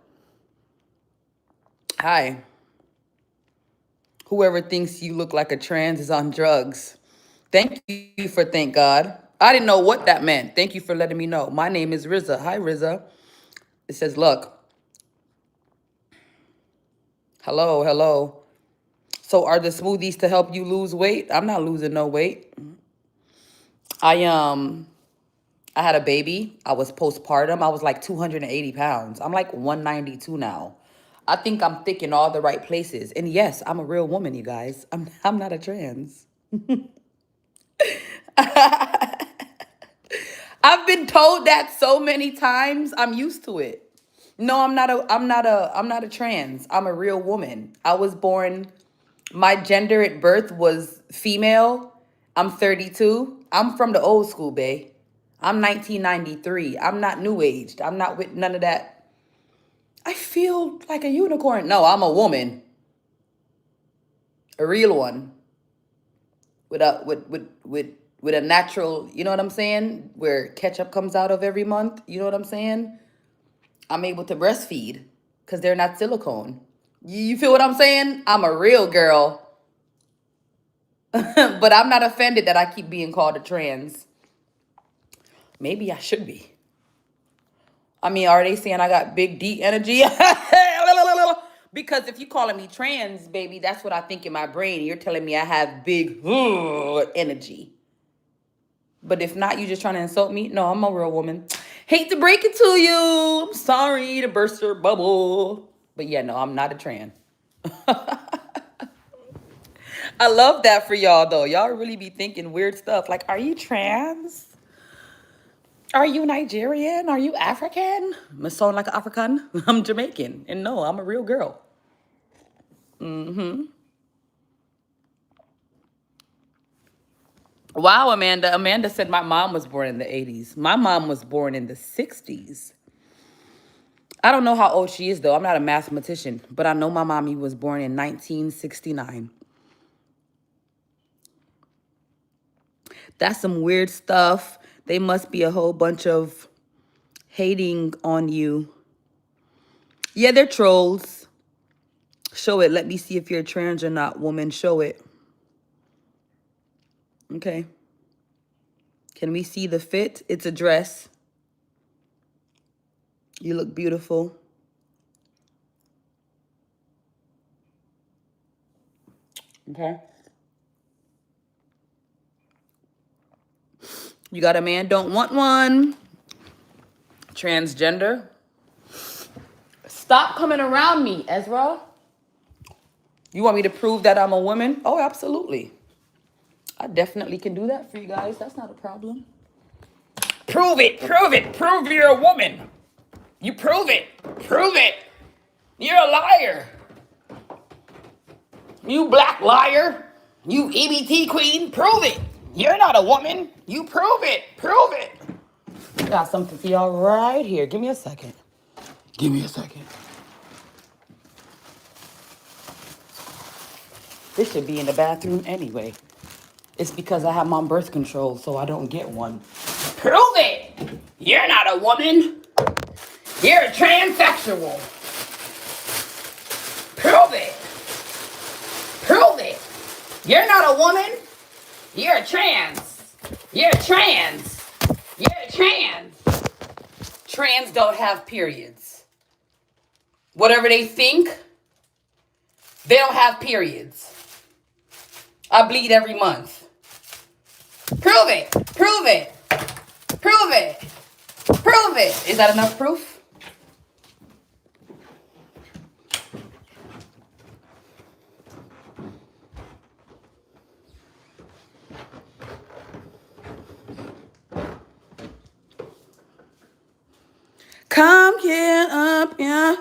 Hi. Whoever thinks you look like a trans is on drugs. Thank you for thank God. I didn't know what that meant. Thank you for letting me know. My name is Riza. Hi, Riza. It says luck. Hello, hello. So are the smoothies to help you lose weight? I'm not losing no weight. I had a baby. I was postpartum. I was like 280 pounds. I'm like 192 now. I think I'm thick in all the right places. And yes, I'm a real woman, you guys. I'm not a trans. I've been told that so many times. I'm used to it. No, I'm not a trans. I'm a real woman. I was born, my gender at birth was female. I'm 32. I'm from the old school, bae. I'm 1993. I'm not new aged. I'm not with none of that. I feel like a unicorn. No, I'm a woman. A real one. With a natural, you know what I'm saying? Where ketchup comes out of every month. You know what I'm saying? I'm able to breastfeed because they're not silicone. You feel what I'm saying? I'm a real girl. But I'm not offended that I keep being called a trans. Maybe I should be. I mean, are they saying I got big D energy? Because if you calling me trans, baby, that's what I think in my brain. You're telling me I have big energy. But if not, you just trying to insult me? No, I'm a real woman. Hate to break it to you. I'm sorry to burst your bubble. But yeah, no, I'm not a trans. I love that for y'all, though. Y'all really be thinking weird stuff. Like, are you trans? Are you Nigerian? Are you African? I sound like an African. I'm Jamaican. And no, I'm a real girl. Wow, Amanda. Amanda said my mom was born in the 80s. My mom was born in the 60s. I don't know how old she is, though. I'm not a mathematician, but I know my mommy was born in 1969. That's some weird stuff. They must be a whole bunch of hating on you. Yeah, they're trolls. Show it. Let me see if you're trans or not, woman. Show it. Okay. Can we see the fit? It's a dress. You look beautiful. Okay. You got a man, don't want one. Transgender. Stop coming around me, Ezra. You want me to prove that I'm a woman? Oh, absolutely. I definitely can do that for you guys. That's not a problem. Prove it. Prove it. Prove you're a woman. You prove it. Prove it. You're a liar. You black liar. You EBT queen. Prove it. You're not a woman. You prove it. Prove it. Got something for y'all right here. Give me a second. Give me a second. This should be in the bathroom anyway. It's because I have my birth control, so I don't get one. Prove it! You're not a woman. You're a transsexual. Prove it. Prove it. You're not a woman. You're a trans. You're a trans. You're a trans. Trans don't have periods. Whatever they think, they don't have periods. I bleed every month. Prove it. Prove it. Prove it. Prove it. Is that enough proof? Come here up, yeah.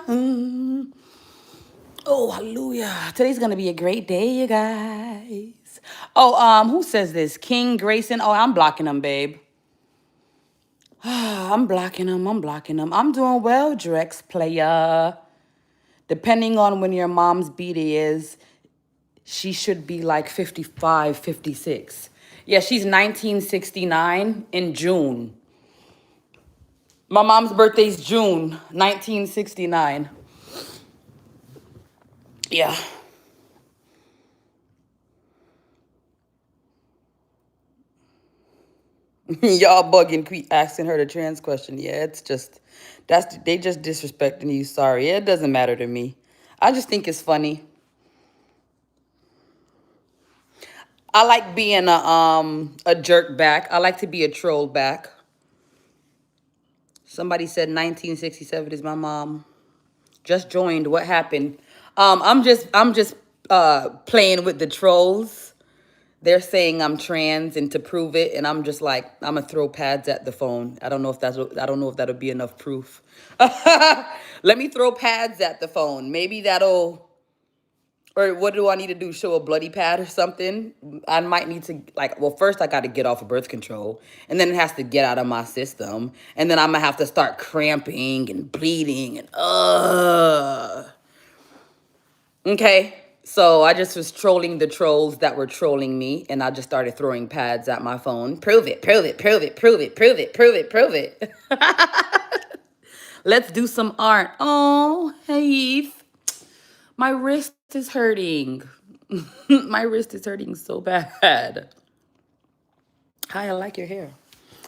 Oh, hallelujah. Today's gonna be a great day, you guys. Oh, who says this? King Grayson. Oh, I'm blocking him, babe. I'm blocking him. I'm blocking him. I'm doing well, Drex player. Depending on when your mom's birthday is, she should be like 55, 56. Yeah, she's 1969 in June. My mom's birthday's June 1969. Yeah. Y'all bugging, asking her the trans question. Yeah, it's just, they just disrespecting you. Sorry, it doesn't matter to me. I just think it's funny. I like being a jerk back. I like to be a troll back. Somebody said 1967 is my mom. Just joined. What happened? I'm just playing with the trolls. They're saying I'm trans, and to prove it, and I'm just like, I'm gonna throw pads at the phone. I don't know if that'll be enough proof. Let me throw pads at the phone. Maybe that'll, or what do I need to do? Show a bloody pad or something? I might need to, like, well, first I got to get off of birth control, and then it has to get out of my system, and then I'm gonna have to start cramping and bleeding and Okay, so I just was trolling the trolls that were trolling me, and I just started throwing pads at my phone. Prove it, prove it, prove it, prove it, prove it, prove it, prove it. Let's do some art. Oh, hey, Eve. My wrist is hurting. My wrist is hurting so bad. Hi, I like your hair.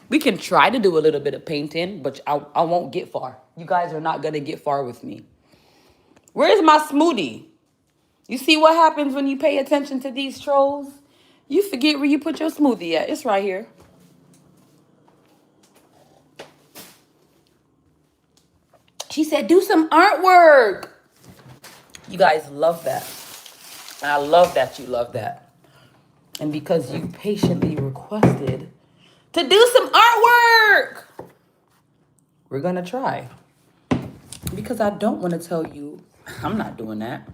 We can try to do a little bit of painting, but I won't get far. You guys are not going to get far with me. Where's my smoothie? You see what happens when you pay attention to these trolls? You forget where you put your smoothie at. It's right here. She said, do some artwork. You guys love that. And I love that you love that. And because you patiently requested to do some artwork, we're going to try. Because I don't want to tell you, I'm not doing that.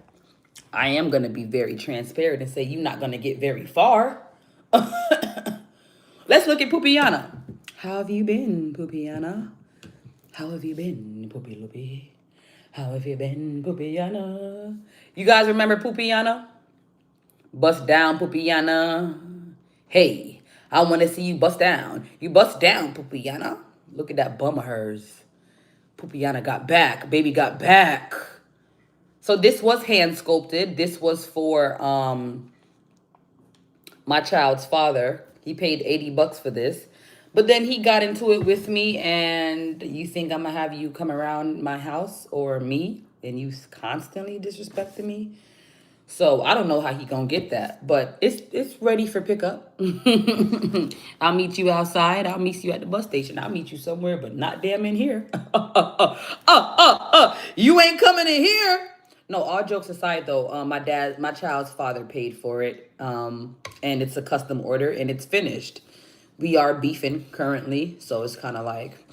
I am going to be very transparent and say you're not going to get very far. Let's look at Pupiana. How have you been, Pupiana? How have you been, Poopy Loopy? How have you been, Pupiana? You guys remember Pupiana? Bust down, Pupiana. Hey, I want to see you bust down. You bust down, Pupiana. Look at that bum of hers. Pupiana got back. Baby got back. So this was hand sculpted. This was for my child's father. He paid $80 for this. But then he got into it with me, and you think I'm gonna have you come around my house or me, and you constantly disrespecting me. So I don't know how he gonna get that, but it's ready for pickup. I'll meet you outside. I'll meet you at the bus station. I'll meet you somewhere, but not damn in here. You ain't coming in here. No, all jokes aside though, my child's father paid for it, and it's a custom order, and it's finished. We are beefing currently, so it's kind of like,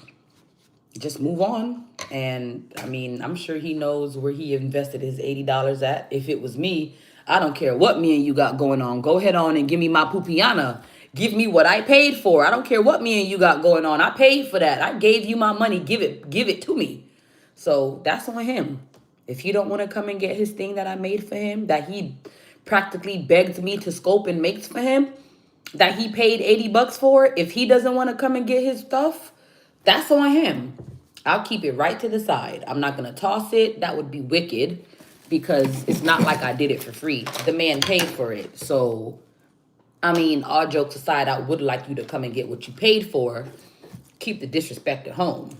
just move on. And I mean, I'm sure he knows where he invested his $80 at. If it was me, I don't care what me and you got going on. Go ahead on and give me my Pupiana. Give me what I paid for. I don't care what me and you got going on. I paid for that. I gave you my money. Give it to me. So that's on him. If he don't want to come and get his thing that I made for him, that he practically begged me to scope and make for him, that he paid $80 for, if he doesn't want to come and get his stuff, that's on him. I'll keep it right to the side. I'm not going to toss it. That would be wicked, because it's not like I did it for free. The man paid for it. So, I mean, all jokes aside, I would like you to come and get what you paid for. Keep the disrespect at home.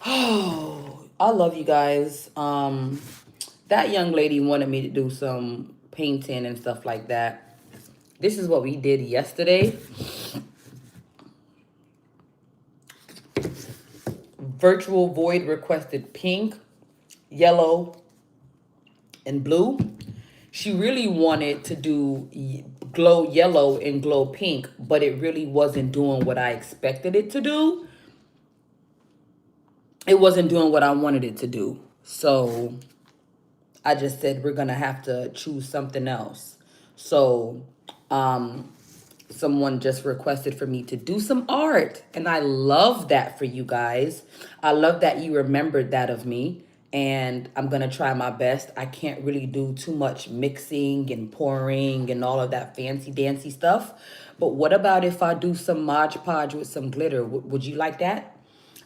Oh, I love you guys. That young lady wanted me to do some painting and stuff like that. This is what we did yesterday. Virtual Void requested pink, yellow, and blue. She really wanted to do glow yellow and glow pink, but it really wasn't doing what I expected it to do. It wasn't doing what I wanted it to do. So I just said, we're going to have to choose something else. So someone just requested for me to do some art. And I love that for you guys. I love that you remembered that of me. And I'm going to try my best. I can't really do too much mixing and pouring and all of that fancy dancy stuff. But what about if I do some Mod Podge with some glitter? Would you like that?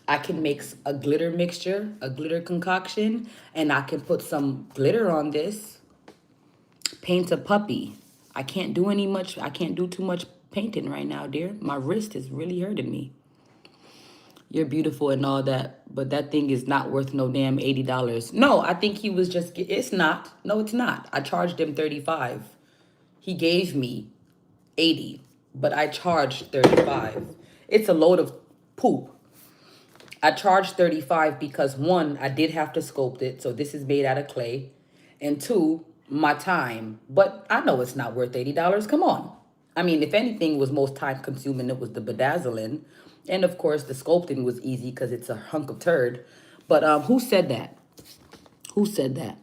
I can make a glitter mixture, a glitter concoction, and I can put some glitter on this. Paint a puppy. I can't do too much painting right now, dear. My wrist is really hurting me. You're beautiful and all that, but that thing is not worth no damn $80. No, I think he was just, it's not. No, it's not. I charged him $35. He gave me $80, but I charged $35. It's a load of poop. I charged $35 because, one, I did have to sculpt it. So this is made out of clay. And two, my time. But I know it's not worth $80. Come on. I mean, if anything was most time consuming, it was the bedazzling. And of course, the sculpting was easy because it's a hunk of turd. But who said that? Who said that?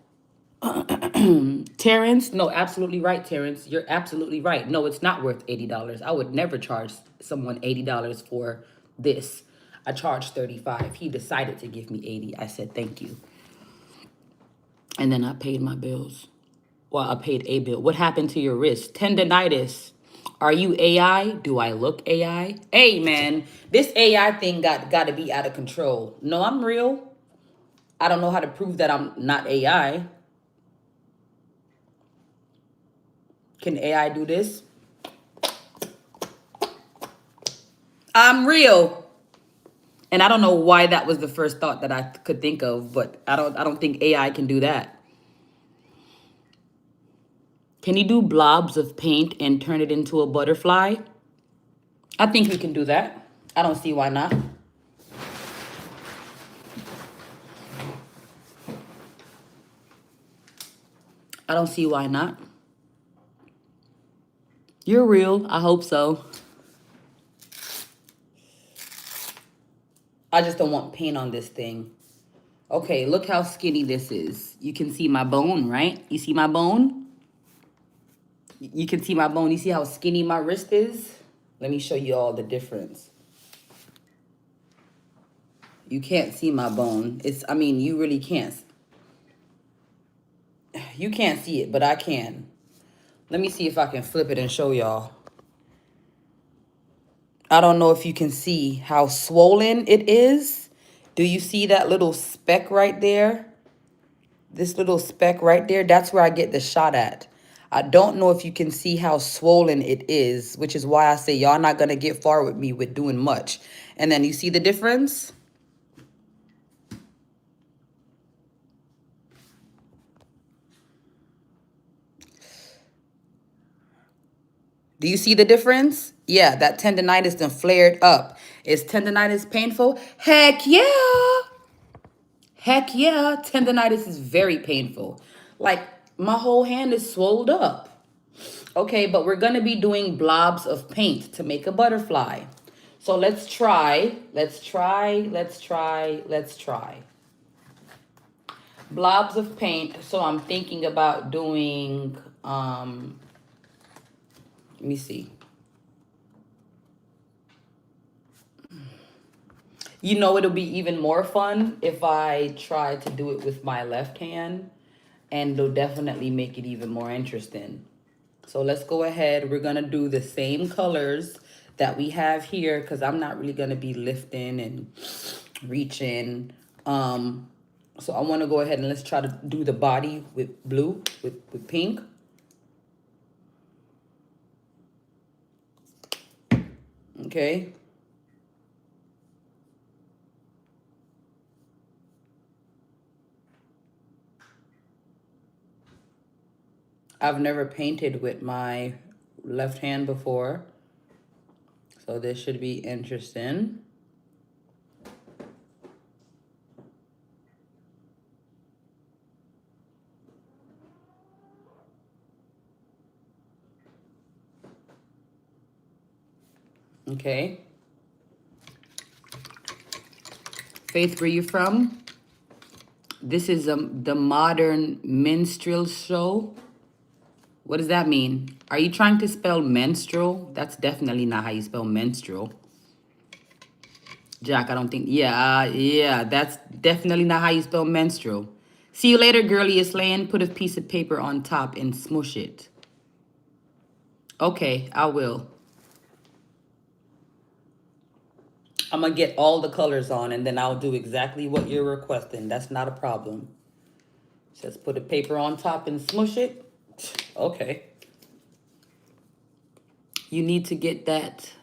Terrence? No, absolutely right, Terrence. You're absolutely right. No, it's not worth $80. I would never charge someone $80 for this. I charged 35. He decided to give me 80. I said thank you. And then I paid my bills. Well, I paid a bill. What happened to your wrist? Tendonitis. Are you AI? Do I look AI? Hey man, this AI thing got to be out of control. No, I'm real. I don't know how to prove that I'm not AI. Can AI do this? I'm real. And I don't know why that was the first thought that I could think of, but I don't think AI can do that. Can you do blobs of paint and turn it into a butterfly? I think we can do that. I don't see why not. I don't see why not. You're real. I hope so. I just don't want paint on this thing. Okay, look how skinny this is. You can see my bone, right? You see my bone? You can see my bone. You see how skinny my wrist is? Let me show you all the difference. You can't see my bone. I mean, you really can't. You can't see it, but I can. Let me see if I can flip it and show y'all. I don't know if you can see how swollen it is. Do you see that little speck right there? This little speck right there, that's where I get the shot at. I don't know if you can see how swollen it is, which is why I say y'all not going to get far with me with doing much. And then you see the difference? Do you see the difference? Yeah, that tendonitis then flared up. Is tendonitis painful? Heck yeah. Heck yeah. Tendonitis is very painful. Like, my whole hand is swelled up. Okay, but we're going to be doing blobs of paint to make a butterfly. So let's try. Blobs of paint. So I'm thinking about doing, let me see. You know, it'll be even more fun if I try to do it with my left hand, and it'll definitely make it even more interesting. So let's go ahead. We're going to do the same colors that we have here because I'm not really going to be lifting and reaching. So I want to go ahead and let's try to do the body with blue, with pink. Okay. I've never painted with my left hand before, so this should be interesting. Okay. Faith, where you from? This is the modern minstrel show. What does that mean? Are you trying to spell menstrual? That's definitely not how you spell menstrual. Jack, I don't think, yeah, that's definitely not how you spell menstrual. See you later, girly is laying. Put a piece of paper on top and smush it. Okay, I will. I'm going to get all the colors on, and then I'll do exactly what you're requesting. That's not a problem. Just put a paper on top and smush it. Okay. You need to get that.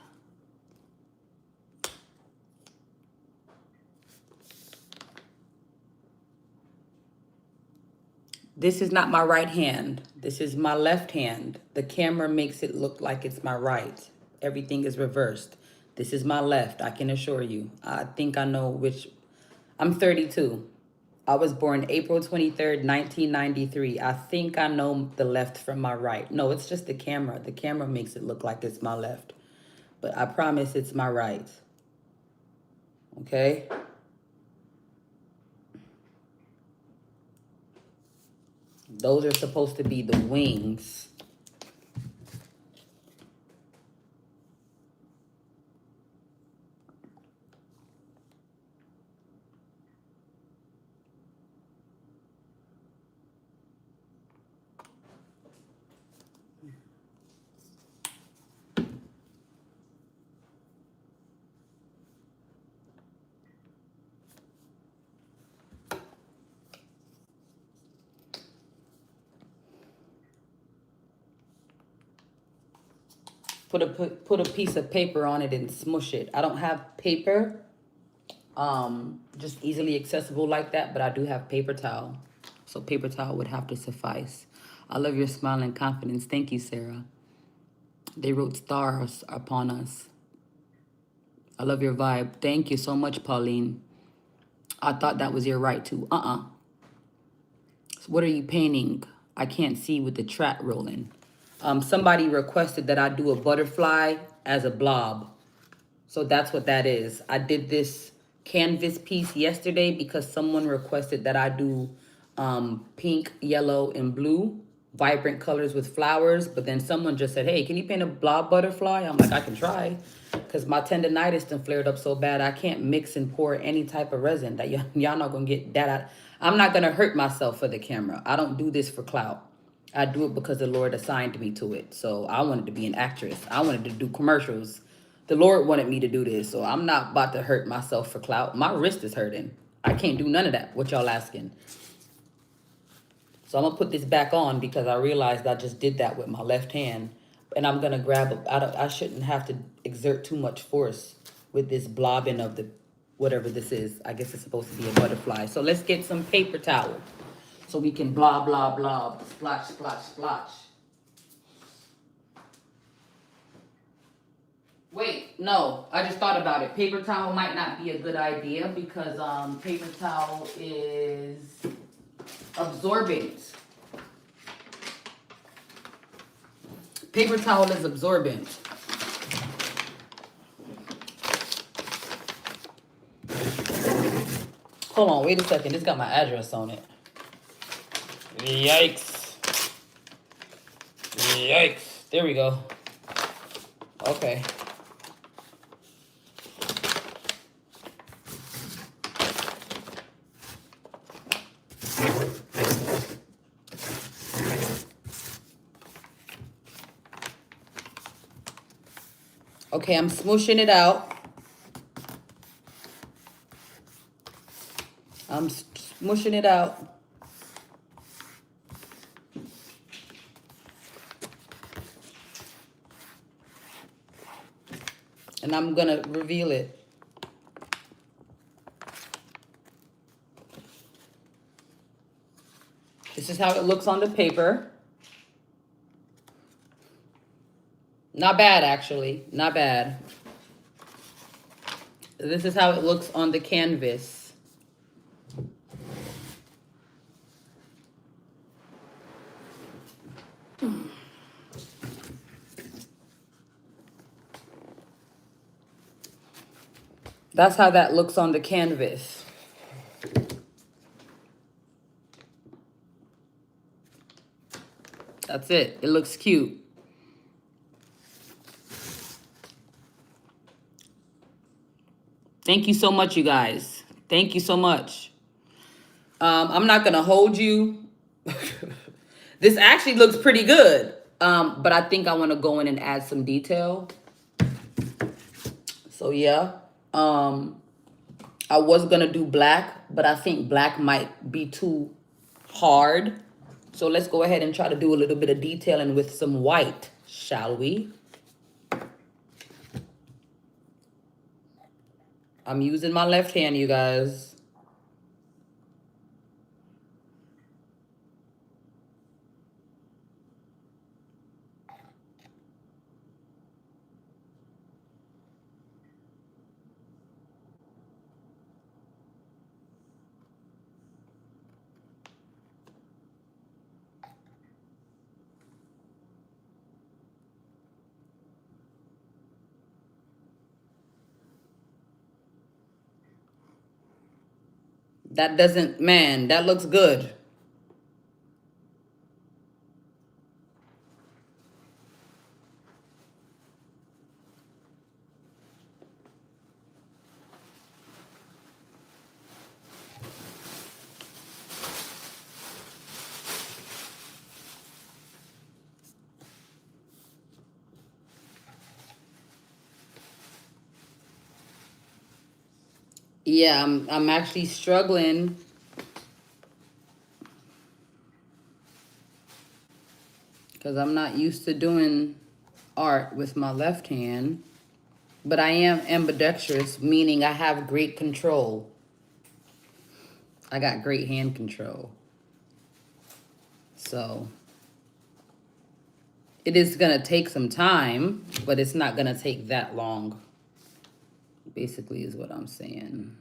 This is not my right hand. This is my left hand. The camera makes it look like it's my right. Everything is reversed. This is my left, I can assure you. I think I know which. I'm 32. I was born April 23rd, 1993. I think I know the left from my right. No, it's just the camera. The camera makes it look like it's my left. But I promise it's my right. Okay? Those are supposed to be the wings. Put a piece of paper on it and smush it. I don't have paper, just easily accessible like that, but I do have paper towel. So paper towel would have to suffice. I love your smile and confidence. Thank you, Sarah. They wrote stars upon us. I love your vibe. Thank you so much, Pauline. I thought that was your right too. So what are you painting? I can't see with the track rolling. Somebody requested that I do a butterfly as a blob. So that's what that is. I did this canvas piece yesterday because someone requested that I do pink, yellow, and blue, vibrant colors with flowers. But then someone just said, hey, can you paint a blob butterfly? I'm like, I can try. Because my tendonitis done flared up so bad, I can't mix and pour any type of resin. That y'all not going to get that out. I'm not going to hurt myself for the camera. I don't do this for clout. I do it because the Lord assigned me to it. So I wanted to be an actress. I wanted to do commercials. The Lord wanted me to do this. So I'm not about to hurt myself for clout. My wrist is hurting. I can't do none of that. What y'all asking? So I'm going to put this back on because I realized I just did that with my left hand. And I'm going to grab, I shouldn't have to exert too much force with this blobbing of the, whatever this is. I guess it's supposed to be a butterfly. So let's get some paper towel so we can blah, blah, blah, splotch, splotch, splotch. Wait, no, I just thought about it. Paper towel might not be a good idea because paper towel is absorbent. Paper towel is absorbent. Hold on, wait a second. This got my address on it. Yikes. Yikes. There we go. Okay. Okay, I'm smooshing it out. I'm smushing it out. And I'm gonna reveal it. This is how it looks on the paper. Not bad, actually. Not bad. This is how it looks on the canvas. That's how that looks on the canvas. That's it. It looks cute. Thank you so much, you guys. Thank you so much. I'm not going to hold you. This actually looks pretty good. But I think I want to go in and add some detail. So, yeah. I was going to do black, but I think black might be too hard. So let's go ahead and try to do a little bit of detailing with some white, shall we? I'm using my left hand, you guys. That doesn't, man, that looks good. Yeah, I'm actually struggling because I'm not used to doing art with my left hand, but I am ambidextrous, meaning I have great control. I got great hand control. So it is gonna take some time, but it's not gonna take that long. Basically is what I'm saying.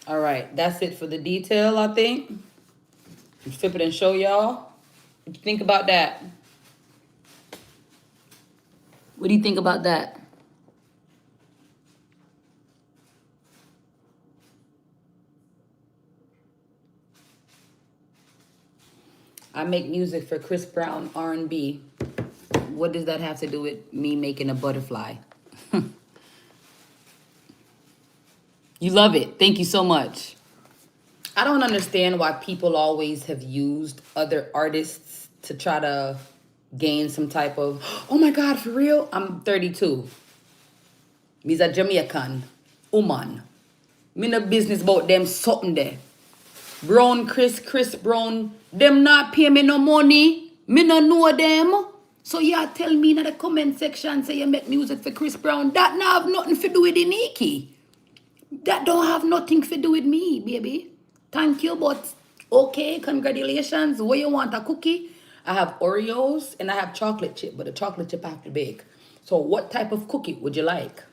All right, that's it for the detail, I think. Flip it and show y'all. What you think about that? What do you think about that? I make music for Chris Brown R&B. What does that have to do with me making a butterfly? You love it. Thank you so much. I don't understand why people always have used other artists to try to gain some type of, oh my God, for real? I'm 32. Me's a Jamaican woman. Me no business about them something there. Brown Chris Brown, them not pay me no money. Me no know them. So y'all tell me in the comment section, say you make music for Chris Brown. That not have nothing to do with the Nikki. That don't have nothing to do with me, baby. Thank you, but okay, congratulations. What you want, a cookie? I have Oreos and I have chocolate chip, but the chocolate chip I have to bake. So what type of cookie would you like?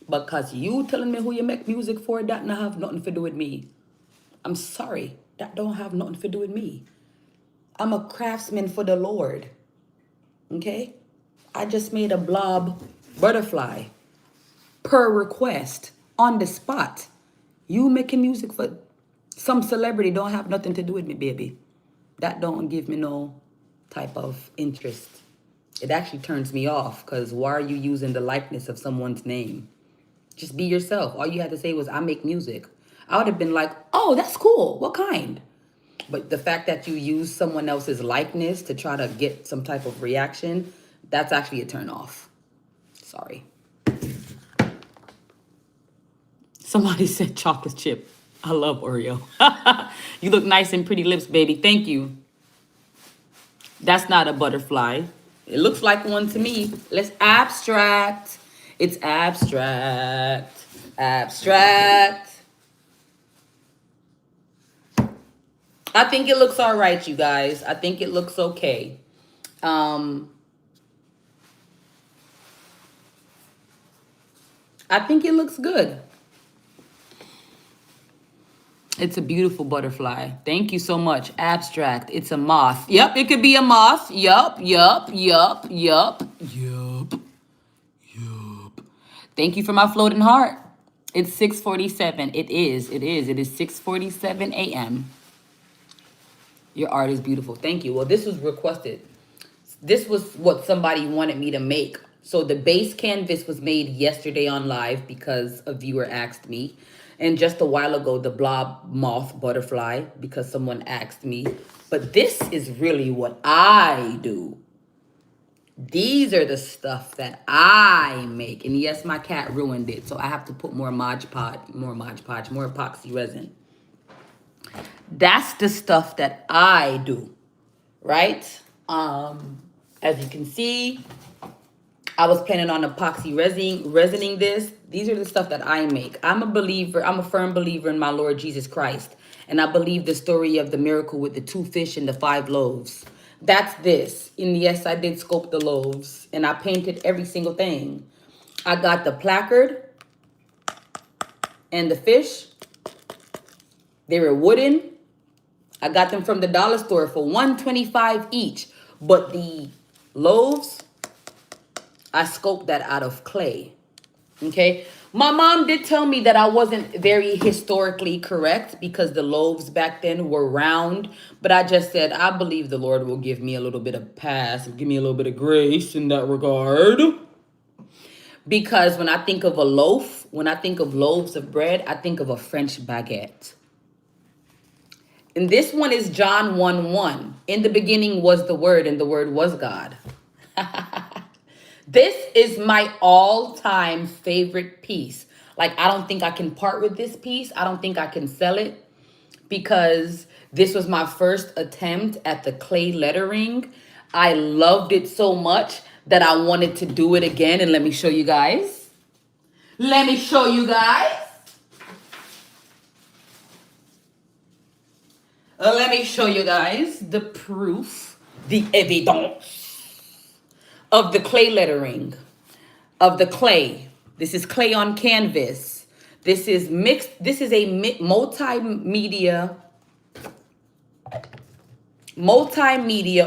Because you telling me who you make music for, that not have nothing to do with me. I'm sorry, that don't have nothing to do with me. I'm a craftsman for the Lord, okay? I just made a blob butterfly per request on the spot. You making music for some celebrity don't have nothing to do with me, baby. That don't give me no type of interest. It actually turns me off because why are you using the likeness of someone's name? Just be yourself. All you had to say was, I make music. I would have been like, oh, that's cool. What kind? But the fact that you use someone else's likeness to try to get some type of reaction, that's actually a turn off. Sorry. Somebody said chocolate chip. I love Oreo. You look nice and pretty lips, baby. Thank you. That's not a butterfly. It looks like one to me. Let's abstract. It's abstract. Abstract. I think it looks all right, you guys. I think it looks okay. I think it looks good. It's a beautiful butterfly. Thank you so much. Abstract. It's a moth. Yep, it could be a moth. Yup. Thank you for my floating heart. It's 6:47. It is 6:47 a.m. Your art is beautiful. Thank you. Well, this was requested. This was what somebody wanted me to make. So the base canvas was made yesterday on live because a viewer asked me. And just a while ago, the blob moth butterfly because someone asked me. But this is really what I do. These are the stuff that I make. And yes, my cat ruined it. So I have to put more Mod Podge, more epoxy resin. That's the stuff that I do, right? As you can see, I was planning on epoxy resining this. These are the stuff that I make. I'm a firm believer in my Lord Jesus Christ. And I believe the story of the miracle with the 2 fish and the 5 loaves. That's this. And yes, I did sculpt the loaves. And I painted every single thing. I got the placard and the fish. They were wooden. I got them from the dollar store for $1.25 each. But the loaves, I sculpted that out of clay. Okay. My mom did tell me that I wasn't very historically correct because the loaves back then were round. But I just said, I believe the Lord will give me a little bit of pass, give me a little bit of grace in that regard. Because when I think of a loaf, when I think of loaves of bread, I think of a French baguette. And this one is John 1:1. In the beginning was the Word, and the Word was God. This is my all-time favorite piece. Like, I don't think I can part with this piece. I don't think I can sell it because this was my first attempt at the clay lettering. I loved it so much that I wanted to do it again. And let me show you guys. Let me show you guys. Let me show you guys the proof, the evidence of the clay lettering, of the clay. This is clay on canvas. This is mixed. This is a multimedia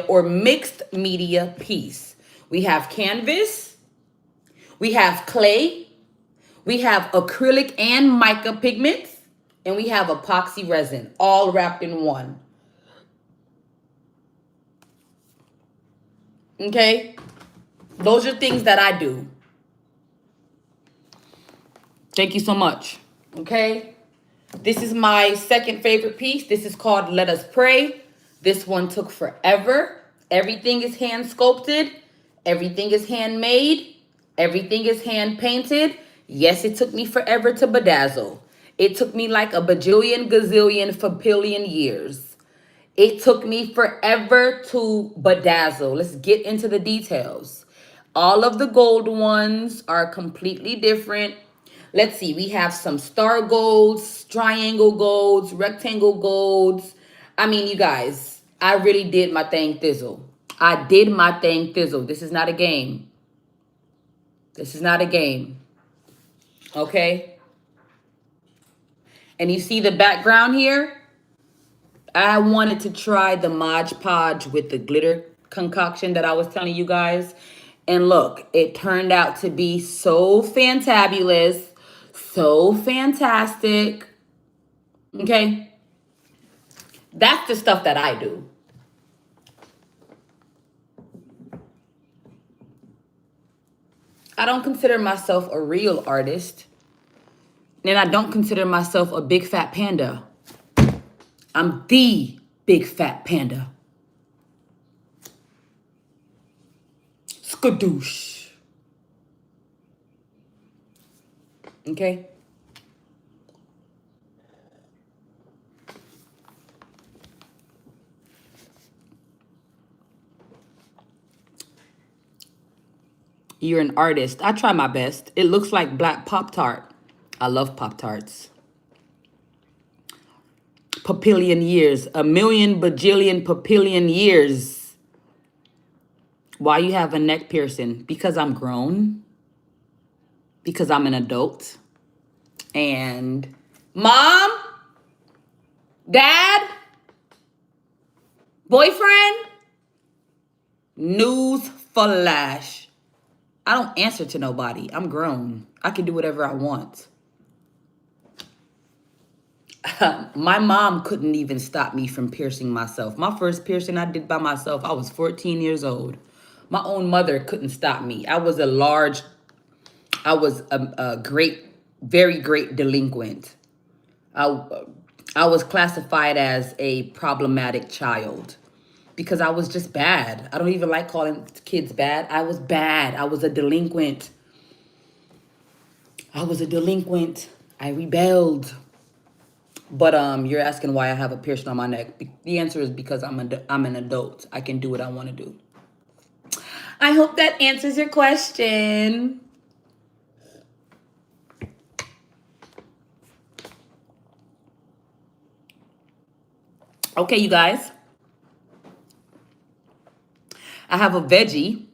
or mixed media piece. We have canvas, we have clay, we have acrylic and mica pigments, and we have epoxy resin, all wrapped in one. Okay? Those are things that I do. Thank you so much. Okay? This is my second favorite piece. This is called Let Us Pray. This one took forever. Everything is hand sculpted. Everything is handmade. Everything is hand painted. Yes, it took me forever to bedazzle. It took me like a bajillion, gazillion, fapillion years. It took me forever to bedazzle. Let's get into the details. All of the gold ones are completely different. Let's see. We have some star golds, triangle golds, rectangle golds. I mean, you guys, I really did my thing thizzle. I did my thing thizzle. This is not a game. This is not a game. Okay? And you see the background here? I wanted to try the Mod Podge with the glitter concoction that I was telling you guys. And look, it turned out to be so fantabulous, so fantastic. Okay? That's the stuff that I do. I don't consider myself a real artist. And I don't consider myself a big fat panda. I'm the big fat panda. Skadoosh. Okay? You're an artist. I try my best. It looks like black Pop-Tart. I love Pop-Tarts. Papillion years. A million bajillion papillion years. Why you have a neck piercing? Because I'm grown. Because I'm an adult. And mom, dad, boyfriend, news flash. I don't answer to nobody. I'm grown. I can do whatever I want. My mom couldn't even stop me from piercing myself. My first piercing I did by myself, I was 14 years old. My own mother couldn't stop me. I was a great, very great delinquent. I was classified as a problematic child because I was just bad. I don't even like calling kids bad. I was bad. I was a delinquent. I rebelled. But you're asking why I have a piercing on my neck. The answer is because I'm an adult. I can do what I want to do. I hope that answers your question. Okay, you guys. I have a veggie.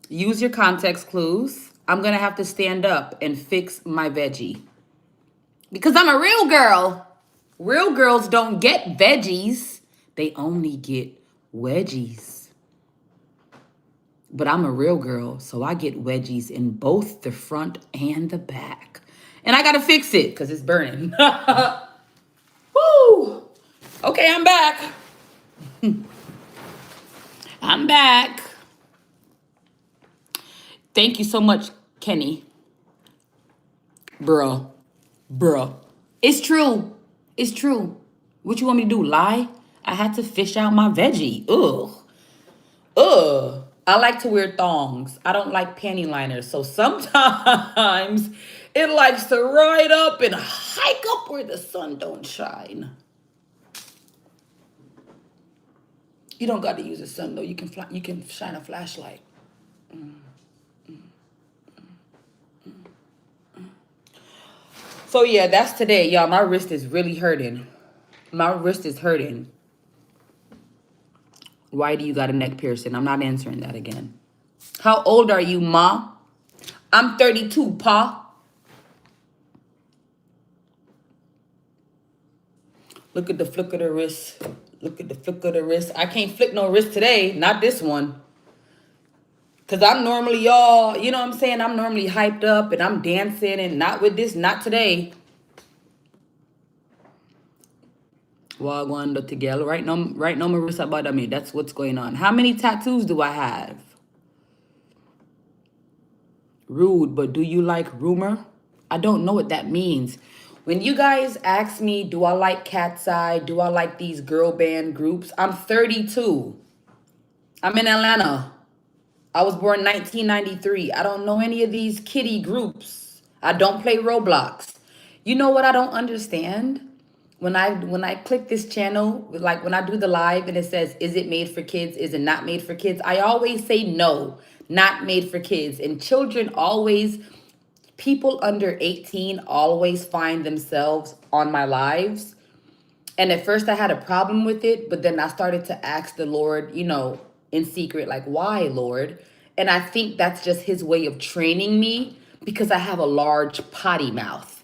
Use your context clues. I'm going to have to stand up and fix my veggie. Because I'm a real girl. Real girls don't get veggies. They only get wedgies. But I'm a real girl, so I get wedgies in both the front and the back. And I got to fix it because it's burning. Woo! Okay, I'm back. I'm back. Thank you so much, Kenny. Bruh. It's true. It's true. What you want me to do? Lie? I had to fish out my veggie. Ugh. I like to wear thongs. I don't like panty liners. So sometimes it likes to ride up and hike up where the sun don't shine. You don't got to use the sun though. You can shine a flashlight. So yeah, that's today, y'all. My wrist is really hurting. My wrist is hurting. Why do you got a neck piercing? I'm not answering that again. How old are you, Ma? I'm 32, Pa. Look at the flick of the wrist. Look at the flick of the wrist. I can't flick no wrist today. Not this one. Because I'm normally, y'all, you know what I'm saying? I'm normally hyped up and I'm dancing and not with this, not today. Wagwan together. Right now, Marissa about me. That's what's going on. How many tattoos do I have? Rude, but do you like rumor? I don't know what that means. When you guys ask me, do I like Cat's Eye? Do I like these girl band groups? I'm 32. I'm in Atlanta. I was born 1993. I don't know any of these kiddie groups. I don't play Roblox. You know what I don't understand? When I click this channel, like when I do the live and it says, is it made for kids? Is it not made for kids? I always say no, not made for kids. And children always, people under 18 always find themselves on my lives. And at first I had a problem with it, but then I started to ask the Lord, you know, in secret, like, why, Lord? And I think that's just his way of training me because I have a large potty mouth.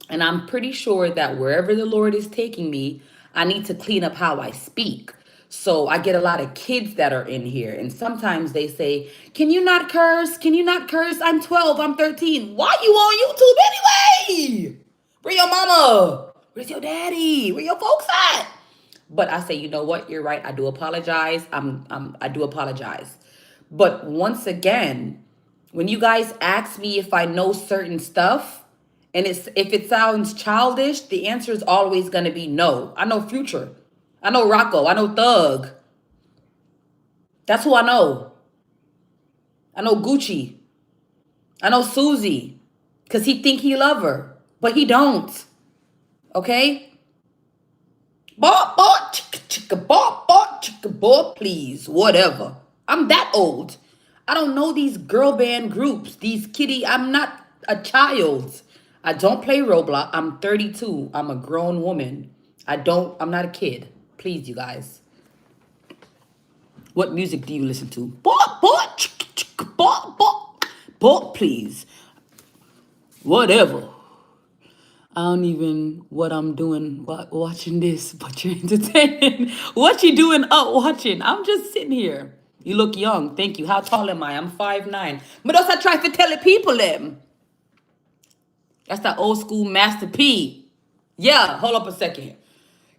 And I'm pretty sure that wherever the Lord is taking me, I need to clean up how I speak. So I get a lot of kids that are in here. And sometimes they say, can you not curse? Can you not curse? I'm 12, I'm 13. Why you on YouTube anyway? Where your mama? Where's your daddy? Where your folks at? But I say, you know what? You're right. I do apologize. I do apologize. But once again, when you guys ask me if I know certain stuff, and if it sounds childish, the answer is always going to be no. I know Future. I know Rocco. I know Thug. That's who I know. I know Gucci. I know Susie. Because he think he love her. But he don't. Okay? Bop, bop, chicka, chicka, bop, bop, chicka, bop, please. Whatever. I'm that old. I don't know these girl band groups. These kiddie. I'm not a child. I don't play Roblox. I'm 32. I'm a grown woman. I'm not a kid. Please, you guys. What music do you listen to? Bop, bop, chicka, chicka, bop, bop. Bop, please. Whatever. I don't even what I'm doing watching this, but you're entertaining. What you doing up watching? I'm just sitting here. You look young. Thank you. How tall am I? I'm 5'9". But also I try to tell the people them. That's that old school Master P. Yeah, hold up a second.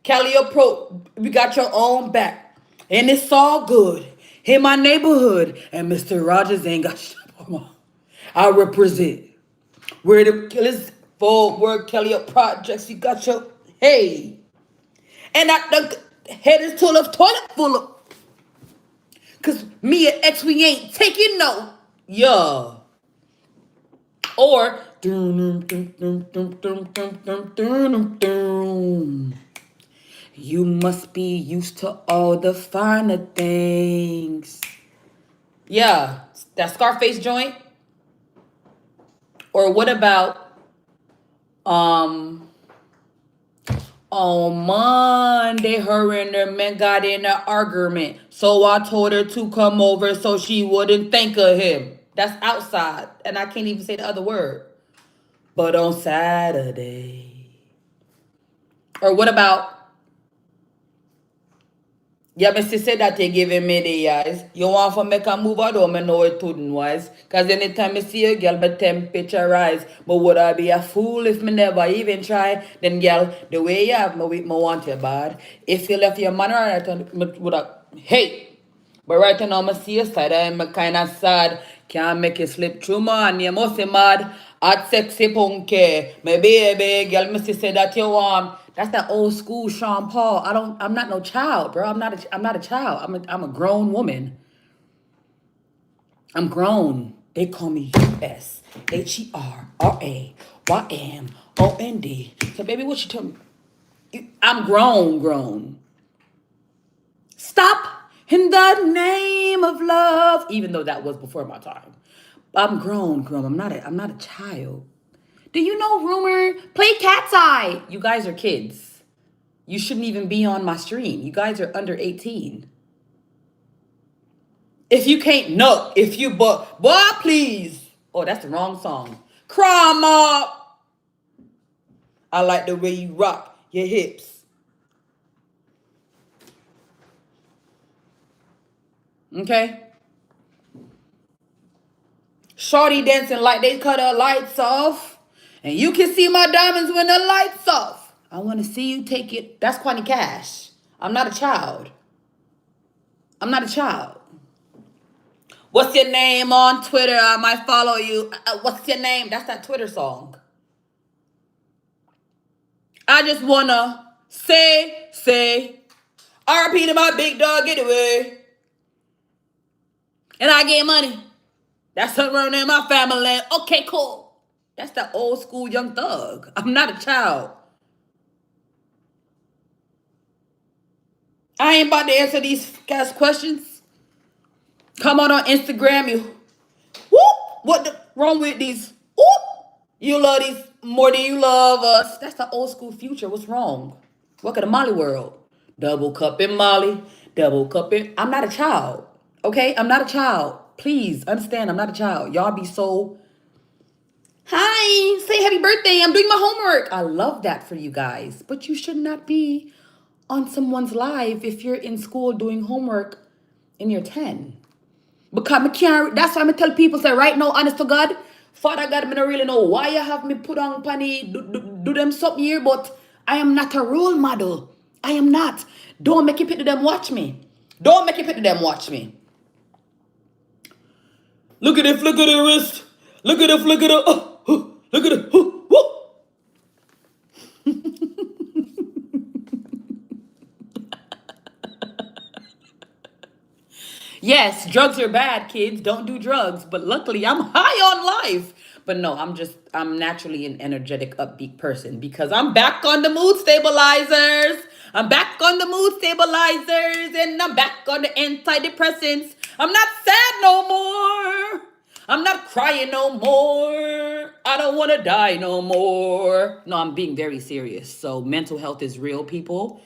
Calliope Pro, we got your own back. And it's all good. In my neighborhood. And Mr. Rogers ain't got shit on my. I represent. Where the killers for word Calliope Projects, you got your hey. And the head is full of toilet full of. Cause me and X, we ain't taking no. Yeah. Or you must be used to all the finer things. Yeah, that Scarface joint. Or what about On Monday, her and her man got in an argument. So I told her to come over so she wouldn't think of him. That's outside. And I can't even say the other word. But on Saturday. Or what about, yeah, but she said that they giving me the eyes. You want to make a move out or me know it wouldn't wise. Cause anytime I see a girl, my temperature rise. But would I be a fool if me never even try? Then girl, the way you have me with me want you bad. If you left your man right on me would have, hey. But right now I see your side, I'm kind of sad. Can't make it slip through man, you must be mad. At sexy punky, my baby, girl, must say that you want. That's that old school Sean Paul. I'm not no child, bro. I'm not a child. I'm a grown woman. I'm grown. They call me USHERRAYMOND. So baby, what you tell me? I'm grown. Stop in the name of love. Even though that was before my time. I'm grown. I'm not a child. Do you know rumor? Play cat's eye. You guys are kids. You shouldn't even be on my stream. You guys are under 18. If you can't no, if you boy, please. Oh, that's the wrong song. Crime up. I like the way you rock your hips. Okay? Shorty dancing like they cut her lights off. And you can see my diamonds when the lights off. I want to see you take it. That's Quanny Cash. I'm not a child. I'm not a child. What's your name on Twitter? I might follow you. What's your name? That's that Twitter song. I just want to say, RP to my big dog, get away. And I get money. That's around in my family. Okay, cool. That's the old school Young Thug. I'm not a child. I ain't about to answer these guys' questions. Come on Instagram, you. Whoop! What wrong with these? Whoop! You love these more than you love us. That's the old school Future. What's wrong? Welcome to Molly World. Double cup in Molly. Double cup in. I'm not a child. Okay? I'm not a child. Please understand, I'm not a child. Y'all be so. Hi, say happy birthday. I'm doing my homework. I love that for you guys. But you should not be on someone's live if you're in school doing homework and you're 10. Because I can't, that's why I tell people, say right now, honest to God, Father God, I don't really know why you have me put on panny, do them something here, but I am not a role model. I am not. Don't make it pity them watch me. Don't make it pity them watch me. Look at the flick of the wrist. Look at the flick of the, look at the, Yes, drugs are bad, kids. Don't do drugs. But luckily, I'm high on life. But no, I'm naturally an energetic, upbeat person because I'm back on the mood stabilizers. I'm back on the mood stabilizers and I'm back on the antidepressants. I'm not sad no more. I'm not crying no more. I don't want to die no more. No, I'm being very serious. So mental health is real, people.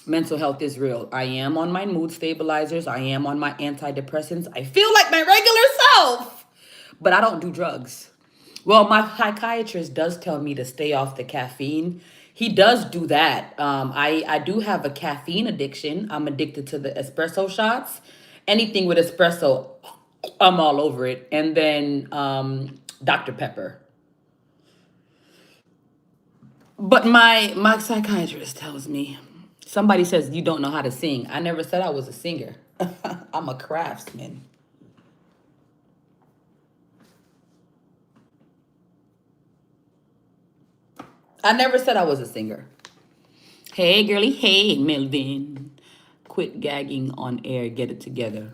Mental health is real. I am on my mood stabilizers. I am on my antidepressants. I feel like my regular self, but I don't do drugs. Well, my psychiatrist does tell me to stay off the caffeine. He does do that. I do have a caffeine addiction. I'm addicted to the espresso shots. Anything with espresso, I'm all over it. And then Dr. Pepper. But my psychiatrist tells me, somebody says you don't know how to sing. I never said I was a singer. I'm a craftsman. I never said I was a singer. Hey, girly. Hey, Melvin. Quit gagging on air. Get it together.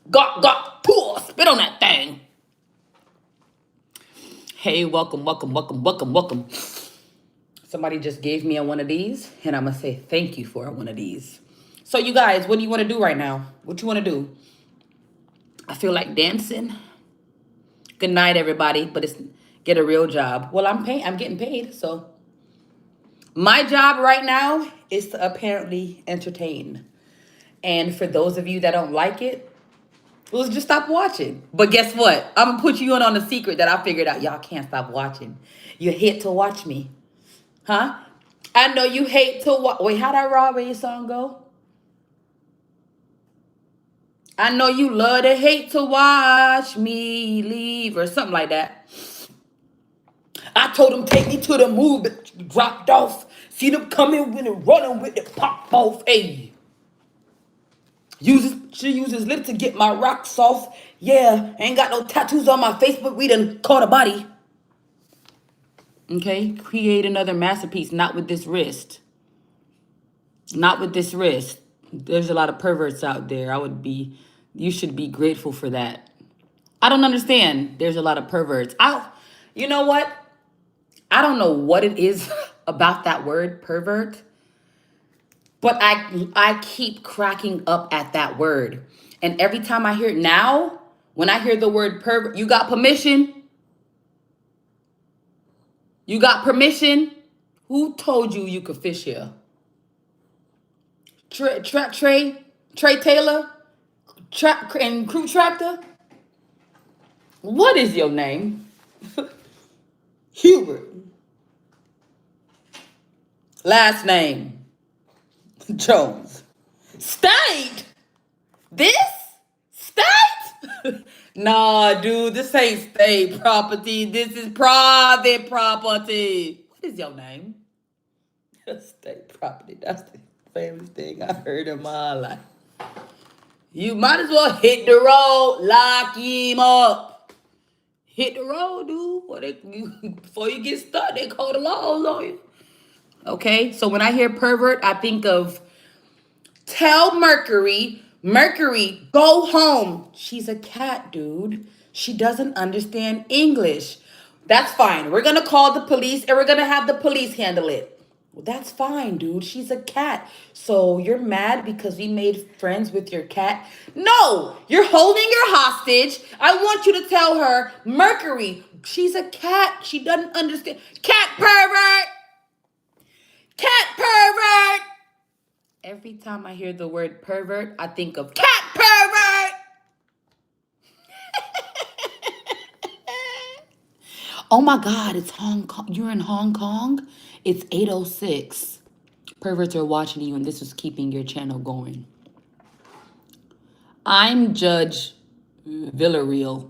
Got, pull, spit on that thing. Hey, welcome. Somebody just gave me one of these, and I'm going to say thank you for one of these. So, you guys, what do you want to do right now? What you want to do? I feel like dancing. Good night, everybody. But it's get a real job. Well, I'm getting paid. So my job right now is to apparently entertain. And for those of you that don't like it, well, just stop watching. But guess what? I'm gonna put you in on a secret that I figured out. Y'all can't stop watching. You hate to watch me, huh? I know you hate to watch. Wait, how that Raw Ray song go? I know you love to hate to watch me leave or something like that. I told him take me to the move, but dropped off. See them coming with it, running with it, pop off. Hey, she uses lip to get my rocks off. Yeah, ain't got no tattoos on my face, but we done caught a body. Okay, create another masterpiece, not with this wrist. Not with this wrist. There's a lot of perverts out there. You should be grateful for that. I don't understand. There's a lot of perverts. You know what? I don't know what it is about that word pervert, but I keep cracking up at that word. And every time I hear it now, when I hear the word pervert, you got permission? You got permission? Who told you you could fish here? Trey Taylor? And Crew Tractor? What is your name? Hubert. Last name Jones. State? This? State? Nah, dude, this ain't state property. This is private property. What is your name? State property. That's the famous thing I heard in my life. You might as well hit the road, lock him up. Hit the road, dude. Before you get stuck, they call the laws on you. Okay, so when I hear pervert, I think of tell Mercury, go home. She's a cat, dude. She doesn't understand English. That's fine. We're going to call the police and we're going to have the police handle it. Well, that's fine, dude. She's a cat. So you're mad because we made friends with your cat? No, you're holding her hostage. I want you to tell her, Mercury, she's a cat. She doesn't understand. Cat pervert. Cat pervert. Every time I hear the word pervert, I think of cat pervert. Oh my God, it's Hong Kong. You're in Hong Kong? It's 8:06. Perverts are watching you and this is keeping your channel going. I'm Judge Villarreal.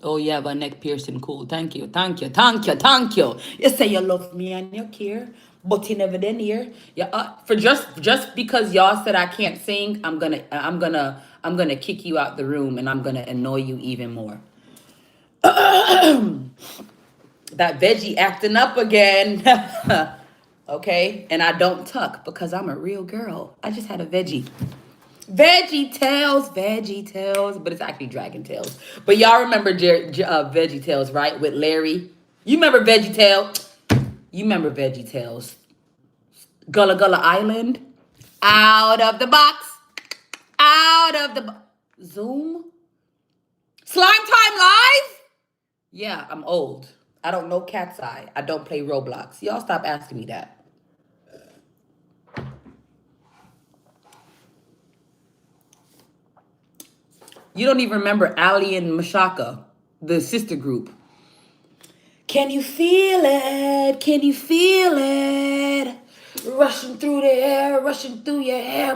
Oh, yeah, my neck piercing. Cool. Thank you. You say you love me and you care, but you never did hear. Yeah, for just because y'all said I can't sing, I'm gonna kick you out the room and I'm gonna annoy you even more. That veggie acting up again. Okay, and I don't tuck because I'm a real girl. I just had a veggie. Veggie Tales, but it's actually Dragon Tales. But y'all remember Veggie Tales, right? With Larry. You remember Veggie Tales? You remember Veggie Tales? Gullah Gullah Island. Out of the box. Zoom. Slime Time Live. Yeah, I'm old. I don't know Cat's Eye. I don't play Roblox. Y'all stop asking me that. You don't even remember Ali and Mashaka, the sister group. Can you feel it? Can you feel it? Rushing through the air, rushing through your hair.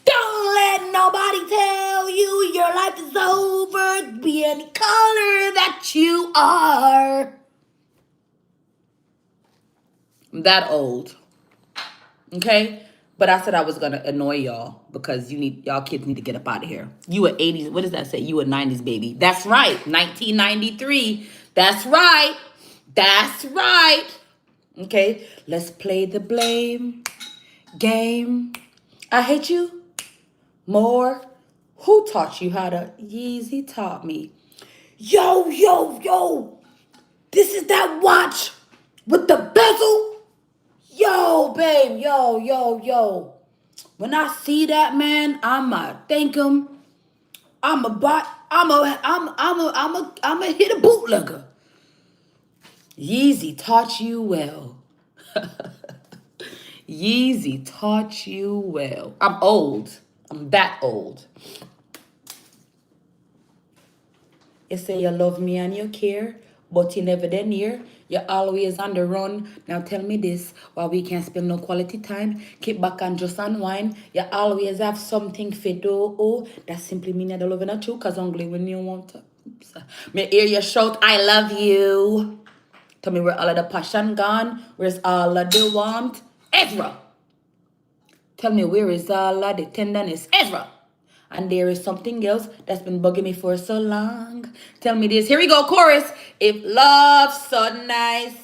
Don't let nobody tell you your life is over. Be any color that you are. I'm that old. Okay? But I said I was gonna annoy y'all because y'all kids need to get up out of here. You a 80s, what does that say? You a 90s baby. That's right. 1993. That's right. Okay, let's play the blame game. I hate you more. Who taught you how to? Yeezy taught me. Yo. This is that watch with the bezel. Yo, babe, yo. When I see that, man, I'ma thank him. I'ma I'm a hit a bootlegger. Yeezy taught you well. Yeezy taught you well. I'm old. I'm that old. You say you love me and you care, but you never then near. You're always on the run. Now tell me this, why we can't spend no quality time? Keep back and just unwind. You always have something fit do. Oh, that simply mean that the love not true, cause only when you want to. Oops. Me hear you shout, I love you. Tell me where all of the passion gone? Where's all of the warmth? Ezra. Tell me where is all of the tenderness? Ezra. And there is something else that's been bugging me for so long. Tell me this. Here we go, chorus. If love's so nice,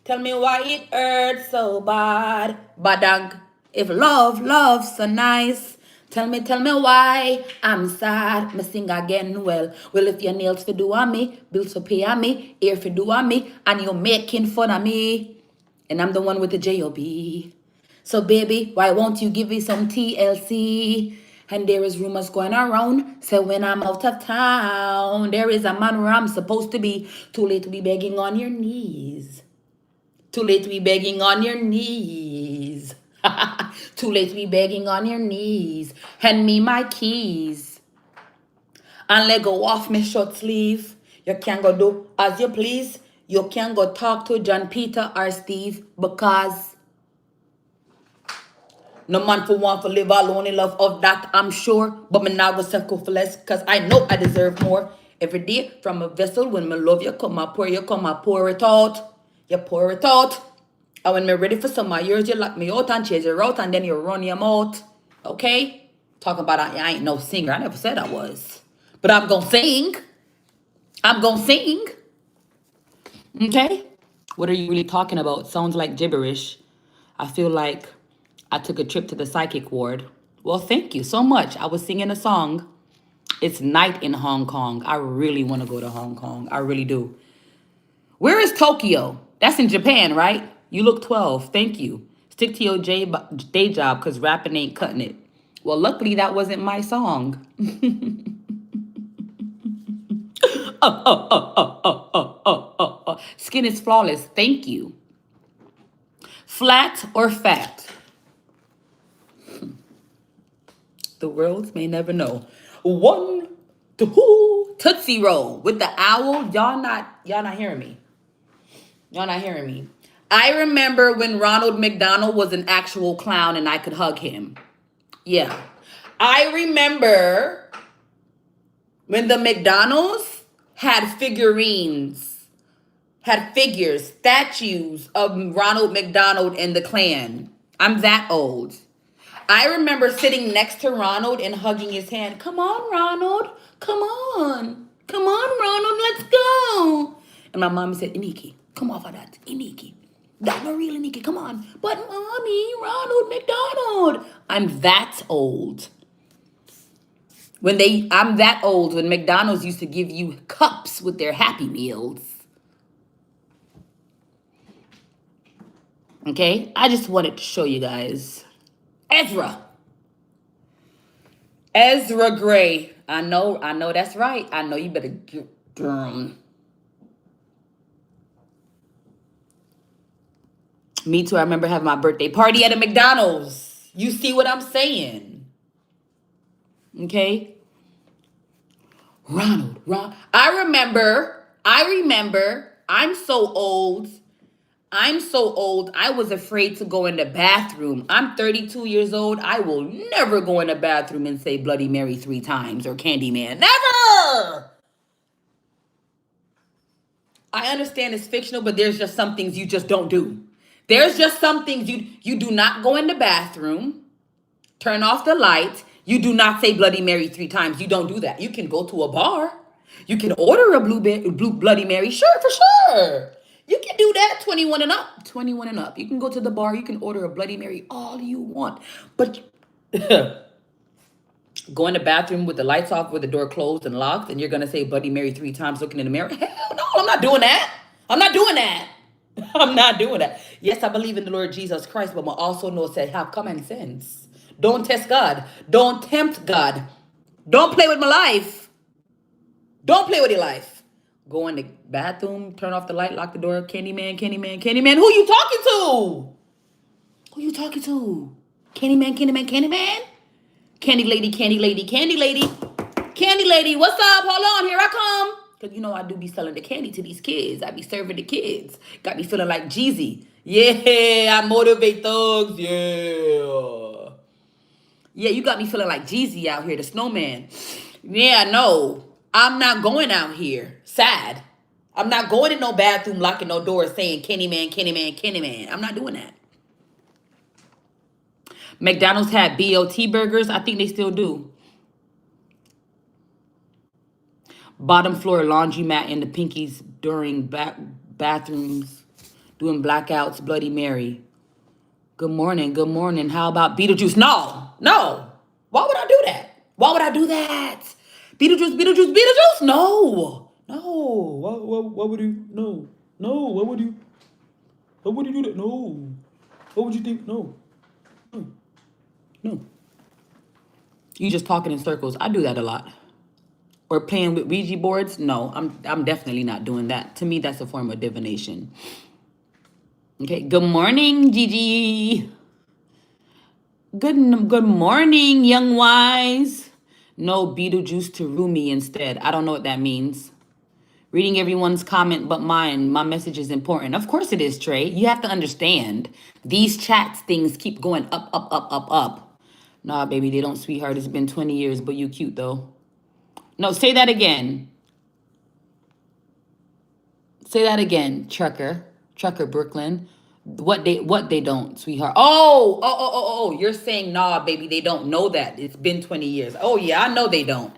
tell me why it hurts so bad. Badang. If love's so nice, tell me why I'm sad. Me sing again, well, if your nails for do on me, bills for pay on me, ear for do on me, and you're making fun of me, and I'm the one with the J-O-B. So baby, why won't you give me some TLC? And there is rumors going around, say when I'm out of town, there is a man where I'm supposed to be. Too late to be begging on your knees. Too late to be begging on your knees. Too late to be begging on your knees. Hand me my keys. And let go off my short sleeve. You can go do as you please. You can go talk to John Peter or Steve, because no man for one for live alone in love of that, I'm sure. But me now go settle for less, cause I know I deserve more. Every day from a vessel, when me love you, come I pour it out. You pour it out. And when me ready for some of yours, you lock me out and chase your out, and then you run your mouth. Okay? Talking about I ain't no singer. I never said I was. But I'm gonna sing. I'm gonna sing. Okay? What are you really talking about? Sounds like gibberish. I feel like I took a trip to the psychic ward. Well, thank you so much. I was singing a song. It's night in Hong Kong. I really want to go to Hong Kong. I really do. Where is Tokyo? That's in Japan, right? You look 12. Thank you. Stick to your day job, because rapping ain't cutting it. Well, luckily that wasn't my song. Skin is flawless. Thank you. Flat or fat? The world may never know. 1, 2, Tootsie Roll with the owl. Y'all not hearing me. Y'all not hearing me. I remember when Ronald McDonald was an actual clown and I could hug him. Yeah. I remember when the McDonald's had figures, statues of Ronald McDonald and the Klan. I'm that old. I remember sitting next to Ronald and hugging his hand. Come on, Ronald. Come on. Come on, Ronald. Let's go. And my mom said, Iniki, come off of that. Iniki. That's not real, Iniki. Come on. But mommy, Ronald McDonald. I'm that old. I'm that old when McDonald's used to give you cups with their Happy Meals. Okay? I just wanted to show you guys. Ezra Gray. I know that's right. I know you better get Me too. I remember having my birthday party at a McDonald's. You see what I'm saying? Okay? Ronald. I remember. I'm so old. I was afraid to go in the bathroom. I'm 32 years old. I will never go in the bathroom and say Bloody Mary 3 times or Candyman. Never! I understand it's fictional, but there's just some things you just don't do. There's just some things you do not go in the bathroom, turn off the light. You do not say Bloody Mary 3 times. You don't do that. You can go to a bar. You can order a blue Bloody Mary. Sure, for sure. You can do that 21 and up. 21 and up. You can go to the bar. You can order a Bloody Mary all you want. But go in the bathroom with the lights off, with the door closed and locked, and you're going to say Bloody Mary 3 times looking in the mirror? Hell no, I'm not doing that. I'm not doing that. I'm not doing that. Yes, I believe in the Lord Jesus Christ, but I also know that have common sense. Don't test God. Don't tempt God. Don't play with my life. Don't play with your life. Go in the bathroom, turn off the light, lock the door. Candyman, Candyman, Candyman. Who you talking to? Who you talking to? Candyman, Candyman, Candyman? Candy lady, candy lady, candy lady. Candy lady, what's up? Hold on, here I come. Because you know I do be selling the candy to these kids. I be serving the kids. Got me feeling like Jeezy. Yeah, I motivate thugs. Yeah. Yeah, you got me feeling like Jeezy out here, the snowman. Yeah, no. I'm not going out here sad. I'm not going in no bathroom, locking no doors, saying Kenny man, Kenny man, Kenny man. I'm not doing that. McDonald's had BOT burgers. I think they still do. Bottom floor laundromat in the pinkies during bathrooms, doing blackouts, Bloody Mary. Good morning, good morning. How about Beetlejuice? No, no. Why would I do that? Why would I do that? Beetlejuice, Beetlejuice, Beetlejuice? No, no. Why would you? No, no. Why would you? Why would you do that? No. What would you think? No, no, no. You just talking in circles. I do that a lot. Or playing with Ouija boards? No, I'm definitely not doing that. To me, that's a form of divination. Okay. Good morning, Gigi. Good morning, young wise. No Beetlejuice to Rumi instead. I don't know what that means. Reading everyone's comment but mine. My message is important. Of course it is, Trey. You have to understand. These chats things keep going up, up, up, up, up. Nah, baby, they don't, sweetheart. It's been 20 years, but you cute though. No, say that again. Say that again, Trucker. Trucker Brooklyn. What they don't, sweetheart. Oh. You're saying nah, baby, they don't know that. It's been 20 years. Oh yeah, I know they don't.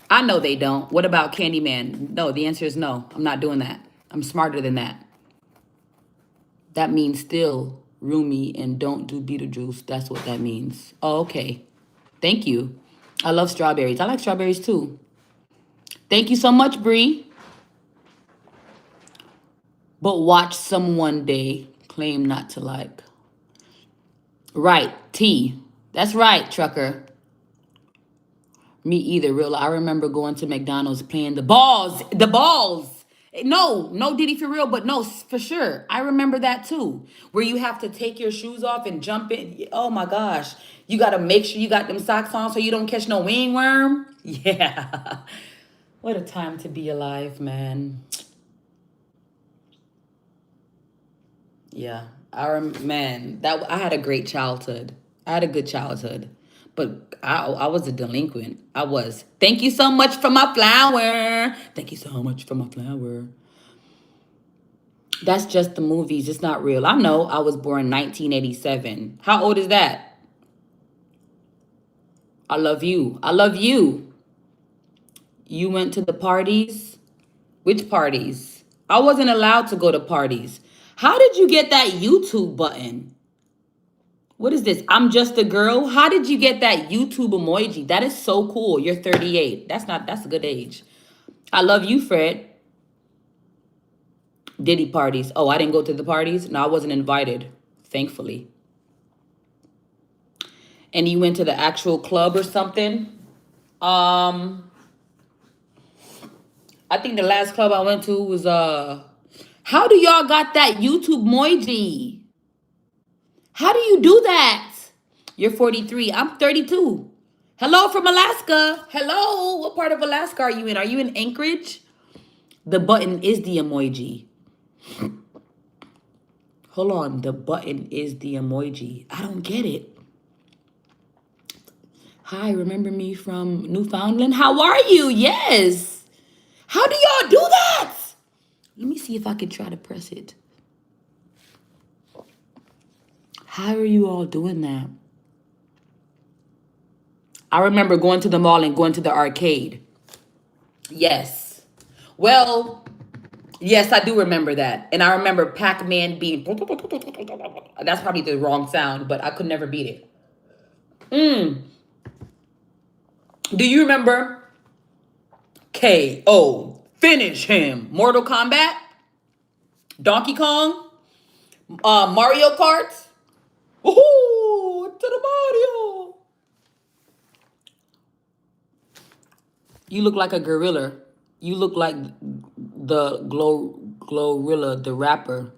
I know they don't. What about Candyman? No, the answer is no. I'm not doing that. I'm smarter than that. That means still Roomy and don't do Beetlejuice. That's what that means. Oh, okay. Thank you. I love strawberries. I like strawberries too. Thank you so much, Bree. But watch some one day claim not to like. Right, T. That's right, Trucker. Me either, real. I remember going to McDonald's playing the balls. The balls. No Diddy for real, but no, for sure. I remember that too. Where you have to take your shoes off and jump in. Oh my gosh. You got to make sure you got them socks on so you don't catch no wingworm. Yeah. What a time to be alive, man. Yeah, man, that I had a great childhood. I had a good childhood, but I was a delinquent. I was. Thank you so much for my flower. Thank you so much for my flower. That's just the movies. It's not real. I know. I was born 1987. How old is that? I love you. I love you. You went to the parties? Which parties? I wasn't allowed to go to parties. How did you get that YouTube button? What is this? I'm just a girl. How did you get that YouTube emoji? That is so cool. You're 38. That's a good age. I love you, Fred. Diddy parties. Oh, I didn't go to the parties? No, I wasn't invited, thankfully. And you went to the actual club or something? I think the last club I went to was how do y'all got that YouTube emoji? How do you do that? You're 43. I'm 32. Hello from Alaska. Hello. What part of Alaska are you in? Are you in Anchorage? The button is the emoji. Hold on. The button is the emoji. I don't get it. Hi, remember me from Newfoundland? How are you? Yes. How do y'all do that? Let me see if I can try to press it. How are you all doing that? I remember going to the mall and going to the arcade. Yes. Well, yes, I do remember that. And I remember Pac-Man being... That's probably the wrong sound, but I could never beat it. Do you remember KO? Finish him. Mortal Kombat? Donkey Kong? Mario Kart? Woohoo! To the Mario! You look like a gorilla. You look like the Glorilla, the rapper.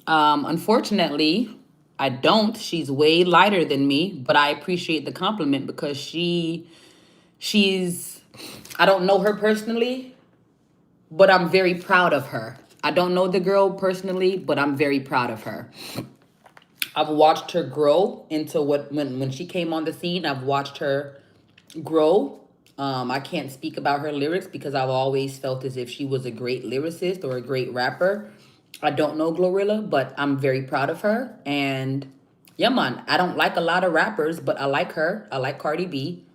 Unfortunately, I don't. She's way lighter than me, but I appreciate the compliment because she's I don't know her personally, but I'm very proud of her. I don't know the girl personally, but I'm very proud of her. I've watched her grow into what when she came on the scene, I've watched her grow. I can't speak about her lyrics because I've always felt as if she was a great lyricist or a great rapper. I don't know Glorilla, but I'm very proud of her. And yeah, man, I don't like a lot of rappers, but I like her. I like Cardi B.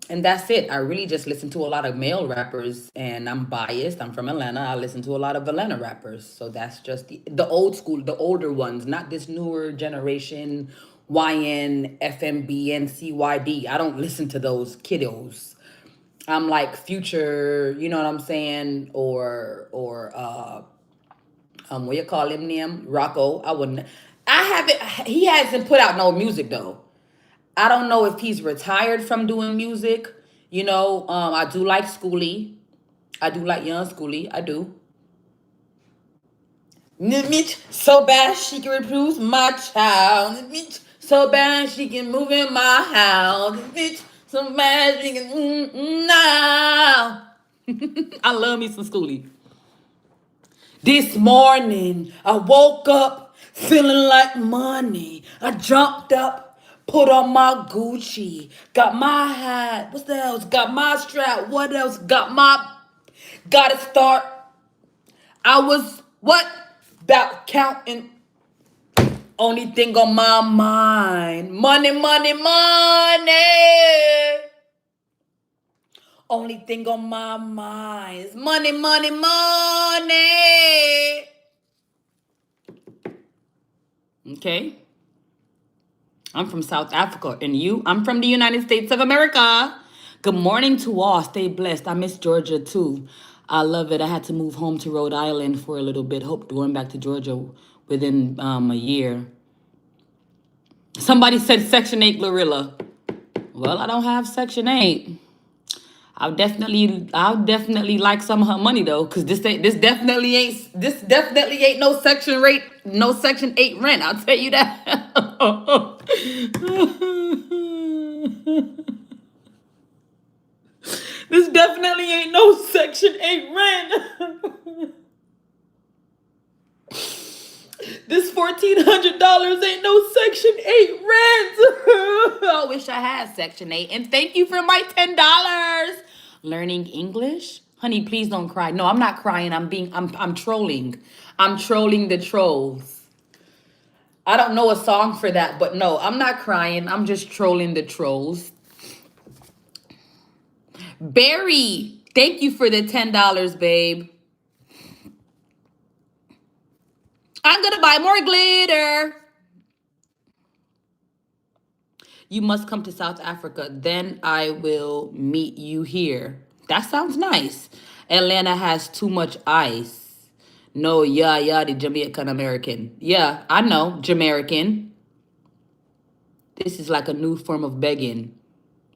And that's it. I really just listen to a lot of male rappers, and I'm biased. I'm from Atlanta. I listen to a lot of Atlanta rappers. So that's just the old school, the older ones, not this newer generation, YN, FMB, and CYD. I don't listen to those kiddos. I'm like Future, you know what I'm saying? Or what you call him name? Rocco. I wouldn't. I haven't. He hasn't put out no music though. I don't know if he's retired from doing music. I do like Schoolie. I do like young Schoolie. I do. Mitch, so bad she can reproduce my child. Mitch, so bad she can move in my house. Mitch, so bad she can now. I love me some Schoolie. This morning, I woke up feeling like money. I jumped up, put on my Gucci, got my hat. What's else? Got my strap. What else? Gotta start. I was, what? About counting. Only thing on my mind. Money, money, money. Only thing on my mind is money, money, money. Okay. I'm from South Africa. And you? I'm from the United States of America. Good morning to all. Stay blessed. I miss Georgia too. I love it. I had to move home to Rhode Island for a little bit. Hope going back to Georgia within a year. Somebody said Section 8 Glorilla. Well, I don't have Section 8. I'll definitely like some of her money though, cause this definitely ain't no Section 8 rent. I'll tell you that. This definitely ain't no Section 8 rent. This $1,400 ain't no Section 8 rent. I wish I had Section 8. And thank you for my $10. Learning English? Honey, please don't cry. No, I'm not crying. I'm trolling. I'm trolling the trolls. I don't know a song for that, but no, I'm not crying. I'm just trolling the trolls. Barry, thank you for the $10, babe. I'm gonna buy more glitter. You must come to South Africa. Then I will meet you here. That sounds nice. Atlanta has too much ice. No, yeah, the Jamaican American. Yeah, I know, Jamaican. This is like a new form of begging.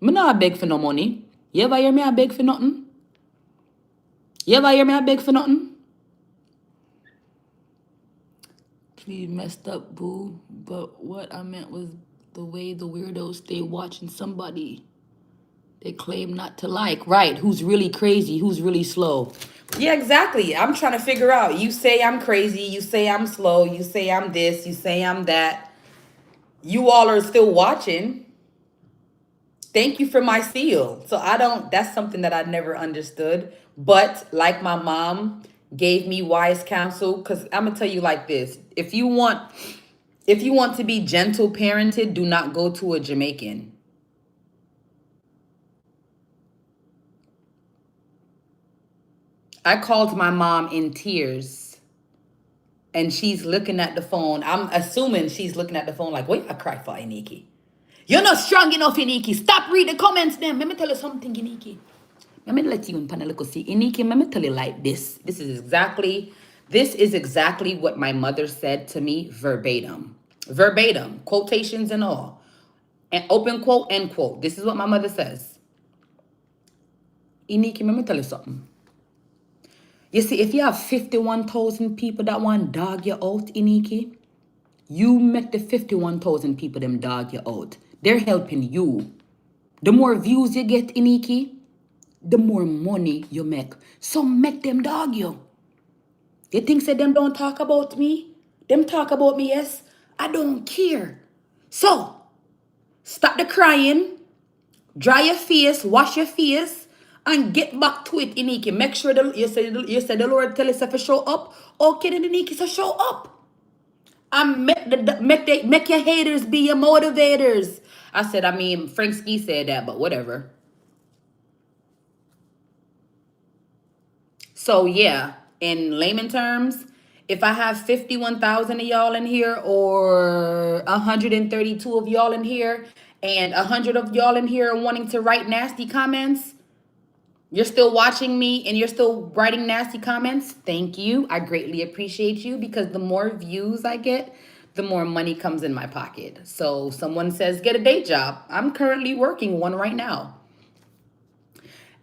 Me not beg for no money. You ever hear me I beg for nothing? You ever hear me I beg for nothing? Please messed up, boo. But what I meant was the way the weirdos stay watching somebody they claim not to like. Right. Who's really crazy? Who's really slow? Yeah, exactly. I'm trying to figure out. You say I'm crazy. You say I'm slow. You say I'm this. You say I'm that. You all are still watching. Thank you for my seal. So that's something that I never understood. But like my mom gave me wise counsel, because I'm going to tell you like this. If you want to be gentle parented, do not go to a Jamaican. I called my mom in tears and she's looking at the phone. I'm assuming she's looking at the phone like, what you cry for, Iniki? You're not strong enough, Iniki. Stop reading the comments then. Let me tell you something, Iniki. Let me let you in panel see. Iniki, let me tell you like this. This is exactly what my mother said to me verbatim. Verbatim. Quotations and all. And open quote, end quote. This is what my mother says. Iniki, let me tell you something. You see, if you have 51,000 people that want dog you out, Iniki, you make the 51,000 people them dog you out. They're helping you. The more views you get, Iniki, the more money you make. So make them dog you. You think say them don't talk about me? Them talk about me, yes. I don't care. So stop the crying, dry your face, wash your face, and get back to it, Iniki. Make sure you said the Lord tell us if you show up. Okay, then Iniki, so show up. And make your haters be your motivators. I said, I mean, Frank Ski said that, but whatever. So yeah, in layman terms, if I have 51,000 of y'all in here or 132 of y'all in here and 100 of y'all in here wanting to write nasty comments, you're still watching me and you're still writing nasty comments, thank you. I greatly appreciate you because the more views I get, the more money comes in my pocket. So someone says, get a day job. I'm currently working one right now.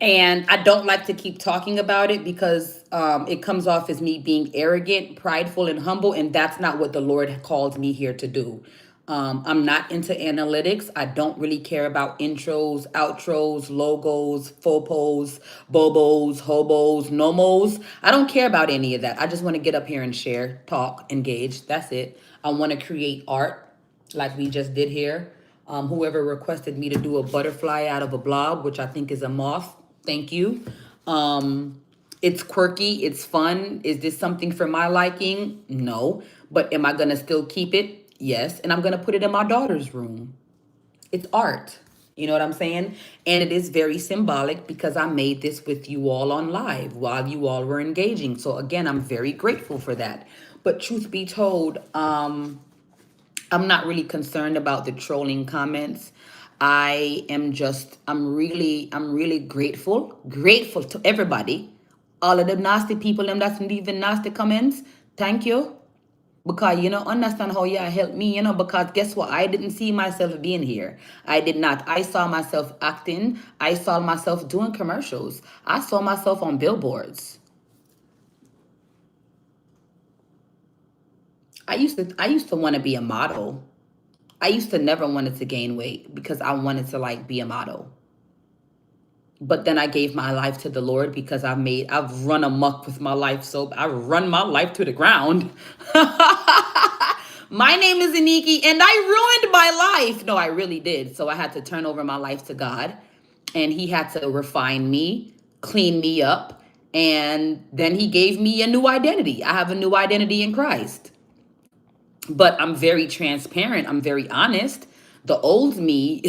And I don't like to keep talking about it because it comes off as me being arrogant, prideful, and humble. And that's not what the Lord called me here to do. I'm not into analytics. I don't really care about intros, outros, logos, fopos, bobos, hobos, nomos. I don't care about any of that. I just want to get up here and share, talk, engage. That's it. I want to create art like we just did here. Whoever requested me to do a butterfly out of a blob, which I think is a moth. Thank you. It's quirky. It's fun. Is this something for my liking? No. But am I going to still keep it? Yes. And I'm going to put it in my daughter's room. It's art. You know what I'm saying? And it is very symbolic because I made this with you all on live while you all were engaging. So again, I'm very grateful for that. But truth be told, I'm not really concerned about the trolling comments. I'm really grateful to everybody. All of the nasty people, them that's leaving nasty comments. Thank you. Because you know, understand how you help me, you know, because guess what? I didn't see myself being here. I did not. I saw myself acting. I saw myself doing commercials. I saw myself on billboards. I used to want to be a model. I used to never wanted to gain weight because I wanted to like be a model. But then I gave my life to the Lord because I've run amok with my life. So I run my life to the ground. My name is Aniki and I ruined my life. No, I really did. So I had to turn over my life to God and he had to refine me, clean me up. And then he gave me a new identity. I have a new identity in Christ. But I'm very transparent. I'm very honest. The old me,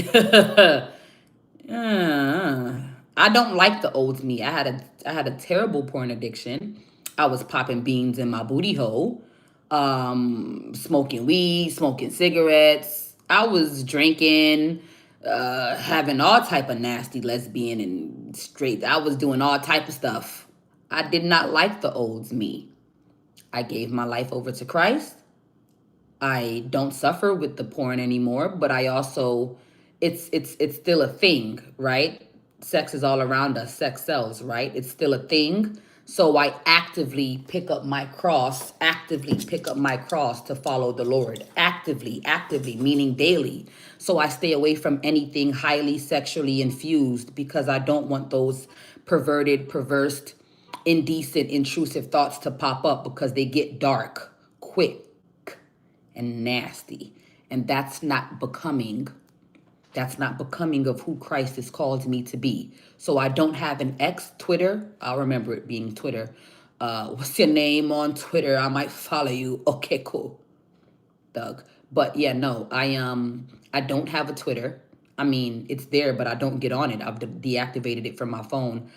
I don't like the old me. I had a terrible porn addiction. I was popping beans in my booty hole, smoking weed, smoking cigarettes. I was drinking, having all type of nasty lesbian and straight. I was doing all type of stuff. I did not like the old me. I gave my life over to Christ. I don't suffer with the porn anymore, but I also it's still a thing, right? Sex is all around us, sex sells, right? It's still a thing. So I actively pick up my cross to follow the Lord. Actively, meaning daily. So I stay away from anything highly sexually infused because I don't want those perverted, perverse, indecent, intrusive thoughts to pop up because they get dark quick and nasty. And that's not becoming. That's not becoming of who Christ has called me to be. So I don't have an ex Twitter. I'll remember it being Twitter. What's your name on Twitter? I might follow you. Okay, cool. Doug. But yeah, no, I don't have a Twitter. I mean, it's there, but I don't get on it. I've deactivated it from my phone.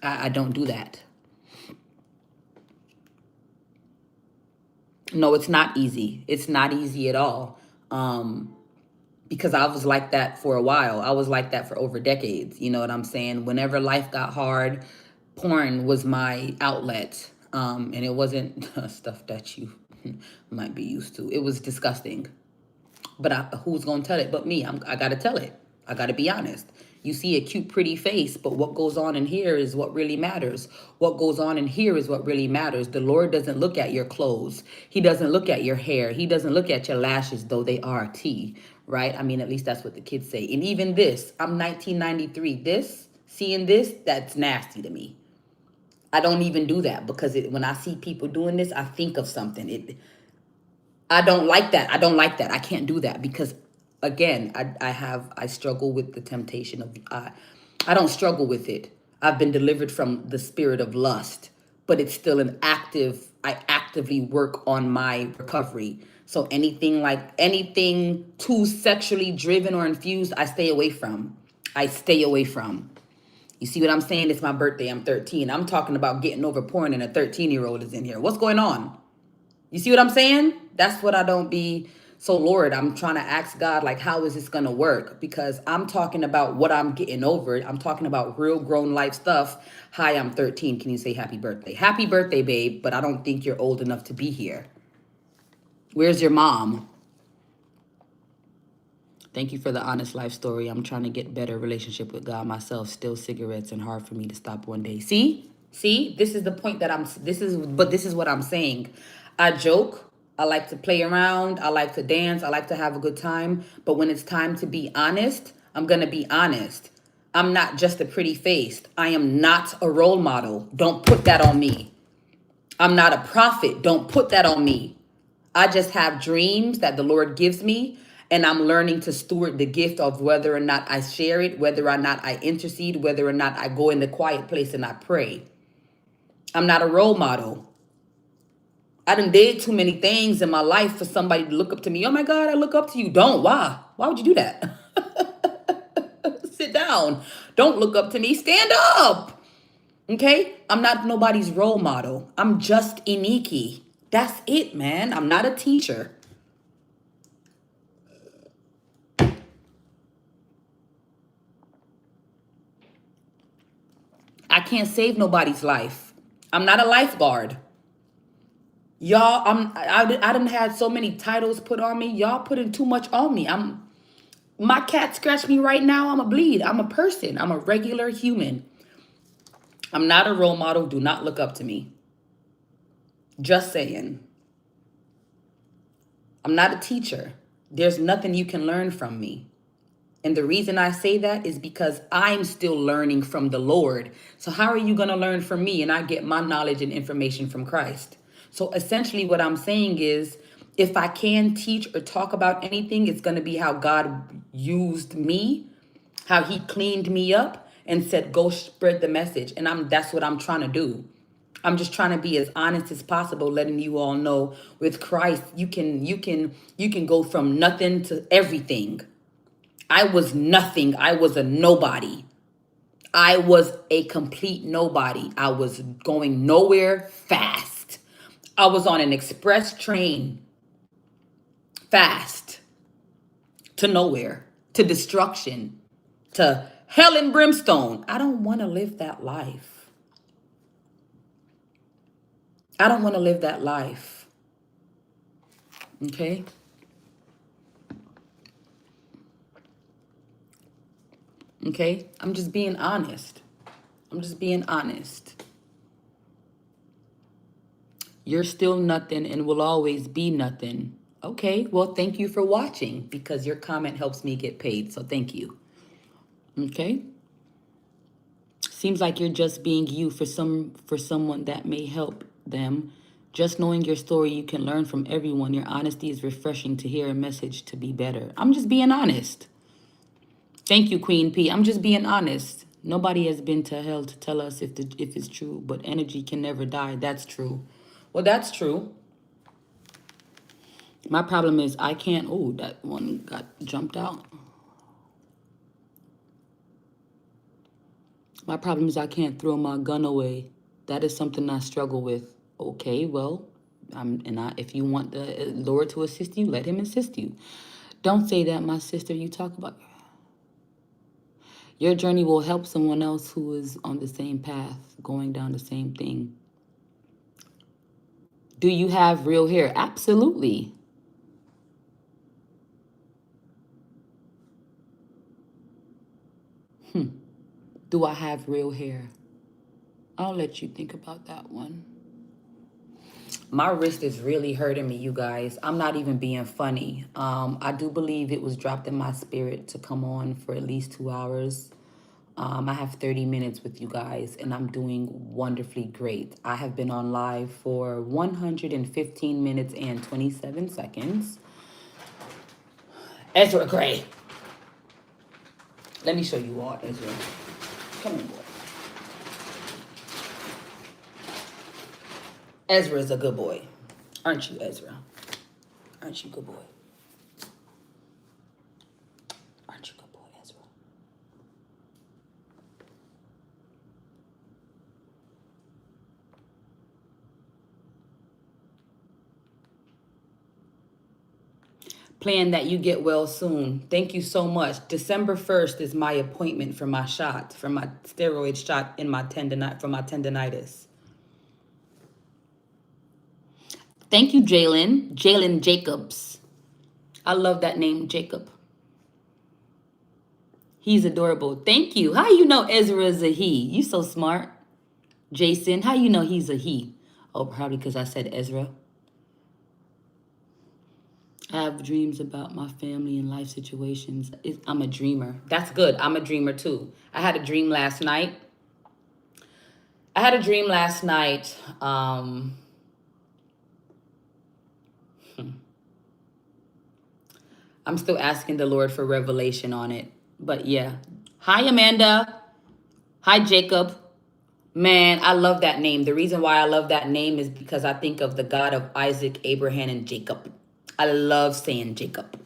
I don't do that. No, it's not easy. It's not easy at all. Because I was like that for a while. I was like that for over decades. You know what I'm saying? Whenever life got hard, porn was my outlet. And it wasn't stuff that you might be used to. It was disgusting. But who's going to tell it but me? I got to tell it. I got to be honest. You see a cute, pretty face, but what goes on in here is what really matters. What goes on in here is what really matters. The Lord doesn't look at your clothes. He doesn't look at your hair. He doesn't look at your lashes, though they are tea, right? I mean, at least that's what the kids say. And even this, I'm 1993. Seeing this, that's nasty to me. I don't even do that because when I see people doing this, I think of something. I don't like that. I don't like that. I can't do that because, again, I struggle with the temptation of, I don't struggle with it. I've been delivered from the spirit of lust, but it's still I actively work on my recovery. So anything too sexually driven or infused, I stay away from. I stay away from. You see what I'm saying? It's my birthday. I'm 13. I'm talking about getting over porn and a 13-year-old is in here. What's going on? You see what I'm saying? That's what I don't be. So Lord, I'm trying to ask God, like, how is this going to work? Because I'm talking about what I'm getting over. I'm talking about real grown life stuff. Hi, I'm 13. Can you say happy birthday? Happy birthday, babe. But I don't think you're old enough to be here. Where's your mom? Thank you for the honest life story. I'm trying to get better relationship with God myself. Still cigarettes and hard for me to stop one day. See, this is the point that this is what I'm saying. I joke. I like to play around. I like to dance. I like to have a good time. But when it's time to be honest, I'm going to be honest. I'm not just a pretty face. I am not a role model. Don't put that on me. I'm not a prophet. Don't put that on me. I just have dreams that the Lord gives me, and I'm learning to steward the gift of whether or not I share it, whether or not I intercede, whether or not I go in the quiet place and I pray. I'm not a role model. I done did too many things in my life for somebody to look up to me. Oh my God, I look up to you. Don't. Why? Why would you do that? Sit down. Don't look up to me. Stand up. Okay? I'm not nobody's role model. I'm just Iniki. That's it, man. I'm not a teacher. I can't save nobody's life. I'm not a lifeguard. Y'all, I done had so many titles put on me. Y'all putting too much on me. My cat scratched me right now. I'm a bleed. I'm a person. I'm a regular human. I'm not a role model. Do not look up to me. Just saying. I'm not a teacher. There's nothing you can learn from me. And the reason I say that is because I'm still learning from the Lord. So how are you going to learn from me and I get my knowledge and information from Christ? So essentially what I'm saying is, if I can teach or talk about anything, it's going to be how God used me, how he cleaned me up and said, go spread the message. And that's what I'm trying to do. I'm just trying to be as honest as possible, letting you all know with Christ, you can go from nothing to everything. I was nothing. I was a nobody. I was a complete nobody. I was going nowhere fast. I was on an express train fast to nowhere, to destruction, to hell and brimstone. I don't want to live that life. I don't want to live that life. Okay? Okay? I'm just being honest. I'm just being honest. You're still nothing and will always be nothing. Okay, well, thank you for watching because your comment helps me get paid. So thank you. Okay? Seems like you're just being you for someone that may help them. Just knowing your story, you can learn from everyone. Your honesty is refreshing to hear a message to be better. I'm just being honest. Thank you, Queen P. I'm just being honest. Nobody has been to hell to tell us if it's true, but energy can never die. That's true. Well, that's true. My problem is I can't. Oh, that one got jumped out. My problem is I can't throw my gun away. That is something I struggle with. Okay, well, if you want the Lord to assist you, let him assist you. Don't say that, my sister. You talk about your journey will help someone else who is on the same path, going down the same thing. Do you have real hair? Absolutely. Do I have real hair? I'll let you think about that one. My wrist is really hurting me, you guys. I'm not even being funny. I do believe it was dropped in my spirit to come on for at least 2 hours. I have 30 minutes with you guys, and I'm doing wonderfully great. I have been on live for 115 minutes and 27 seconds. Ezra Gray. Let me show you all, Ezra. Come on, boy. Ezra is a good boy. Aren't you, Ezra? Aren't you a good boy? Aren't you a good boy, Ezra? Plan that you get well soon. Thank you so much. December 1st is my appointment for my shot, for my steroid shot in my for my tendonitis. Thank you, Jalen. Jalen Jacobs. I love that name, Jacob. He's adorable. Thank you. How you know Ezra is a he? You so smart. Jason, how you know he's a he? Oh, probably because I said Ezra. I have dreams about my family and life situations. I'm a dreamer. That's good. I'm a dreamer too. I had a dream last night. I'm still asking the Lord for revelation on it. But yeah. Hi, Amanda. Hi, Jacob. Man, I love that name. The reason why I love that name is because I think of the God of Isaac, Abraham, and Jacob. I love saying Jacob.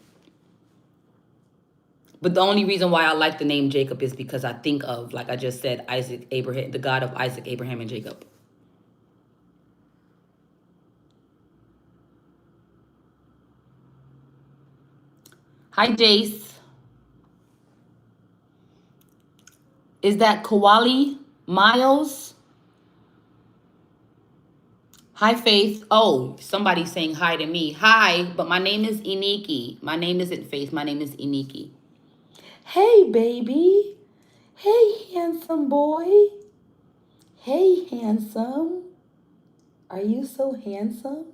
But the only reason why I like the name Jacob is because I think of, like I just said, Isaac, Abraham, the God of Isaac, Abraham, and Jacob. Hi, Jace. Is that Kawali Miles? Hi, Faith. Oh, somebody's saying hi to me. Hi, but my name is Iniki. My name isn't Faith. My name is Iniki. Hey, baby. Hey, handsome boy. Hey, handsome. Are you so handsome?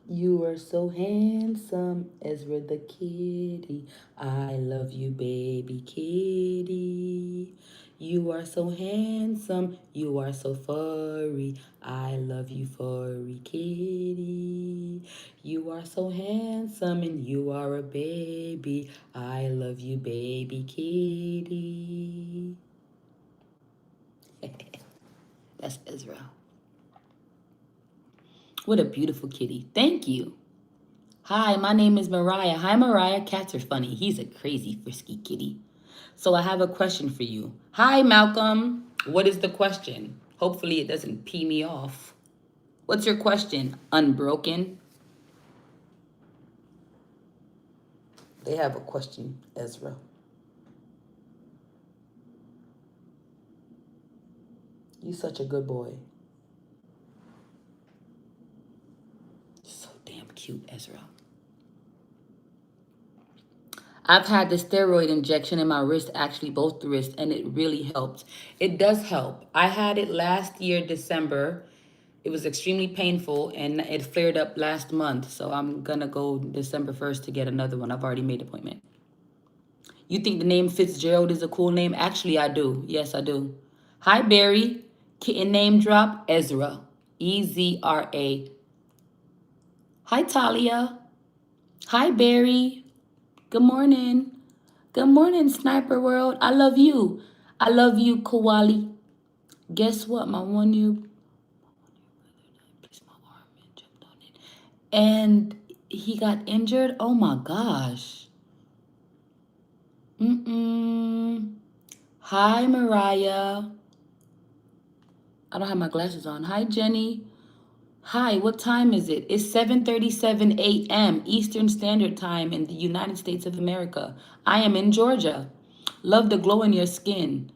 You are so handsome, Ezra the kitty. I love you, baby kitty. You are so handsome, you are so furry. I love you, furry kitty. You are so handsome and you are a baby. I love you, baby kitty. That's Ezra. What a beautiful kitty. Thank you. Hi, my name is Mariah. Hi, Mariah. Cats are funny. He's a crazy, frisky kitty. So I have a question for you. Hi, Malcolm. What is the question? Hopefully it doesn't pee me off. What's your question? Unbroken? They have a question, Ezra. You such a good boy. So damn cute, Ezra. I've had the steroid injection in my wrist, actually both the wrists, and it really helped. It does help. I had it last year, December. It was extremely painful, and it flared up last month. So I'm going to go December 1st to get another one. I've already made an appointment. You think the name Fitzgerald is a cool name? Actually, I do. Yes, I do. Hi, Barry. Kitten name drop, Ezra. Ezra. Hi, Talia. Hi, Barry. Good morning. Good morning, Sniper World. I love you. I love you, Kawali. Guess what? My 1 year placed my arm and jumped on it. And he got injured. Oh my gosh. Hi, Mariah. I don't have my glasses on. Hi, Jenny. Hi, what time is it? It's 7:37 a.m. Eastern Standard Time in the United States of America. I am in Georgia. Love the glow in your skin.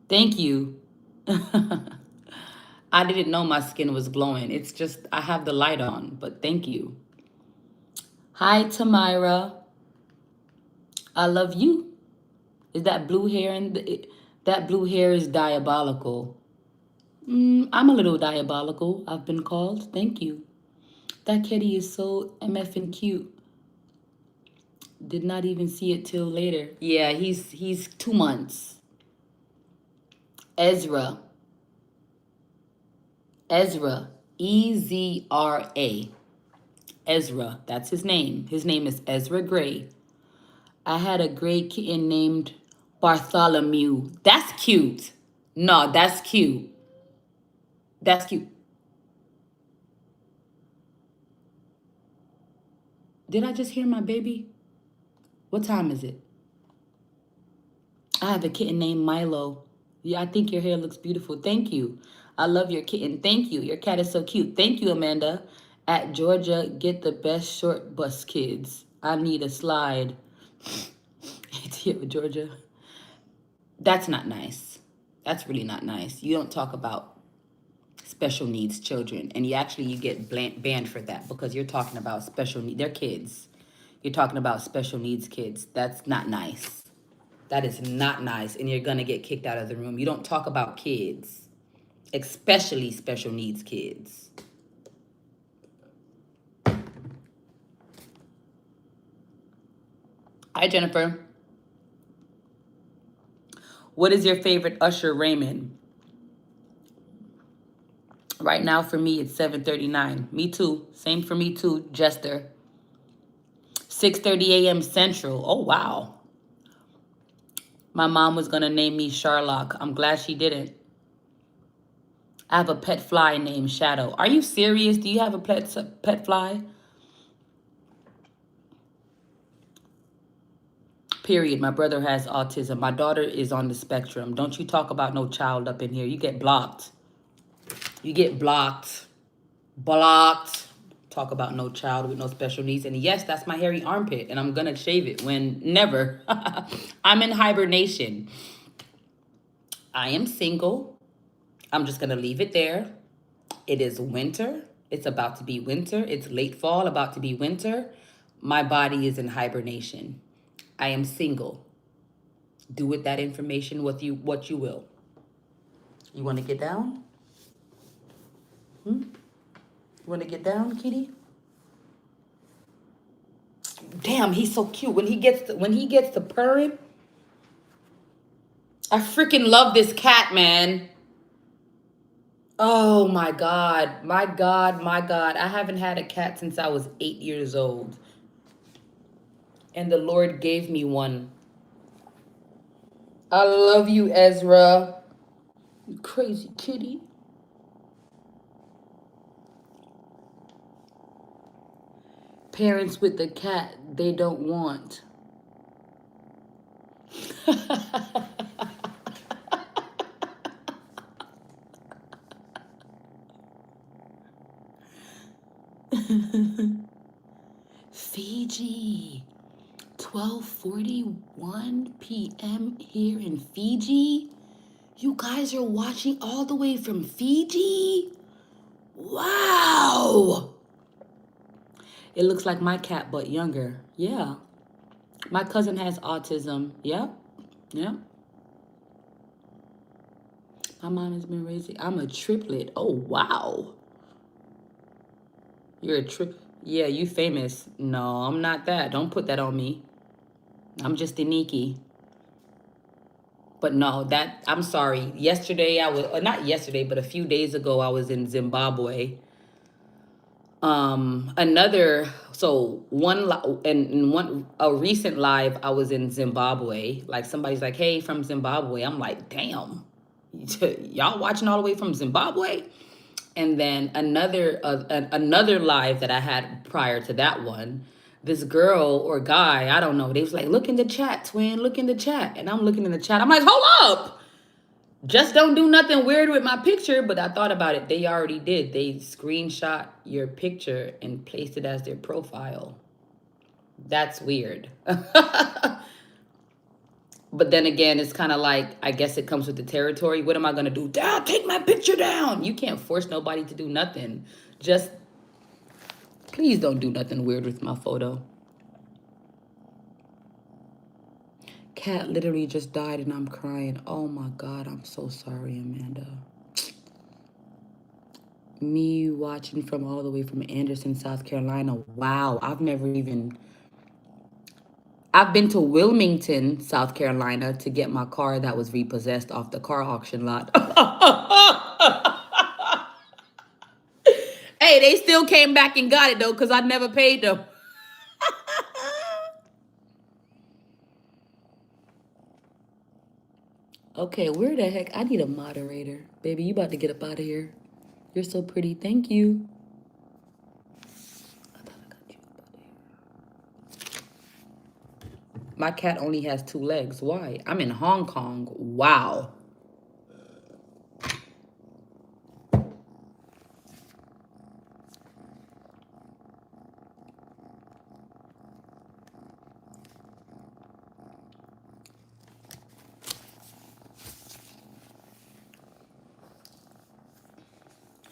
Thank you. I didn't know my skin was glowing. It's just I have the light on, but thank you. Hi, Tamira. I love you. Is that blue hair that blue hair is diabolical. I'm a little diabolical, I've been called. Thank you. That kitty is so MFing cute. Did not even see it till later. Yeah, he's 2 months. Ezra. Ezra. Ezra. Ezra. That's his name. His name is Ezra Gray. I had a gray kitten named Bartholomew. That's cute. No, that's cute. That's cute. Did I just hear my baby? What time is it? I have a kitten named Milo. Yeah, I think your hair looks beautiful. Thank you. I love your kitten. Thank you. Your cat is so cute. Thank you, Amanda. At Georgia, get the best short bus kids. I need a slide. Georgia. That's not nice. That's really not nice. You don't talk about special needs children, and you get banned for that because you're talking about special needs. They're kids. You're talking about special needs kids. That's not nice. That is not nice, and you're gonna get kicked out of the room. You don't talk about kids, especially special needs kids. Hi, Jennifer. What is your favorite Usher Raymond? Right now for me, it's 7:39. Me too. Same for me too, Jester. 6:30 a.m. Central. Oh, wow. My mom was going to name me Sherlock. I'm glad she didn't. I have a pet fly named Shadow. Are you serious? Do you have a pet fly? Period. My brother has autism. My daughter is on the spectrum. Don't you talk about no child up in here. You get blocked. You get blocked. Blocked. Talk about no child with no special needs. And yes, that's my hairy armpit. And I'm going to shave it when never. I'm in hibernation. I am single. I'm just going to leave it there. It is winter. It's about to be winter. It's late fall, about to be winter. My body is in hibernation. I am single. Do with that information what you will. You want to get down? You want to get down, kitty? Damn, he's so cute. When he gets to purring, I freaking love this cat, man. Oh my God. My God, my God. I haven't had a cat since I was 8 years old. And the Lord gave me one. I love you, Ezra. You crazy kitty. Parents with the cat they don't want. Fiji. 12:41 p.m. here in Fiji. You guys are watching all the way from Fiji? Wow. It looks like my cat, but younger. Yeah. My cousin has autism. Yep. Yep. My mom has been raising. I'm a triplet. Oh, wow. You're a triplet. Yeah, you famous. No, I'm not that. Don't put that on me. I'm just a Nikki. But no, I'm sorry. Yesterday, not yesterday, but a few days ago, I was in Zimbabwe. A recent live, I was in Zimbabwe. Like somebody's like, hey, from Zimbabwe. I'm like, damn, y'all watching all the way from Zimbabwe? And then another live that I had prior to that one, this girl or guy, I don't know, they was like, look in the chat, twin, look in the chat. And I'm looking in the chat. I'm like, hold up. Just don't do nothing weird with my picture. But I thought about it. They already did. They screenshot your picture and placed it as their profile. That's weird. But then again, it's kind of like, I guess it comes with the territory. What am I going to do? Dad, take my picture down. You can't force nobody to do nothing. Just, please don't do nothing weird with my photo. Cat literally just died and I'm crying. Oh my God, I'm so sorry, Amanda. Me watching from all the way from Anderson, South Carolina. Wow, I've been to Wilmington, South Carolina to get my car that was repossessed off the car auction lot. Hey, they still came back and got it though, because I never paid them. Okay, where the heck? I need a moderator. Baby, you about to get up out of here. You're so pretty. Thank you. My cat only has 2 legs. Why? I'm in Hong Kong. Wow.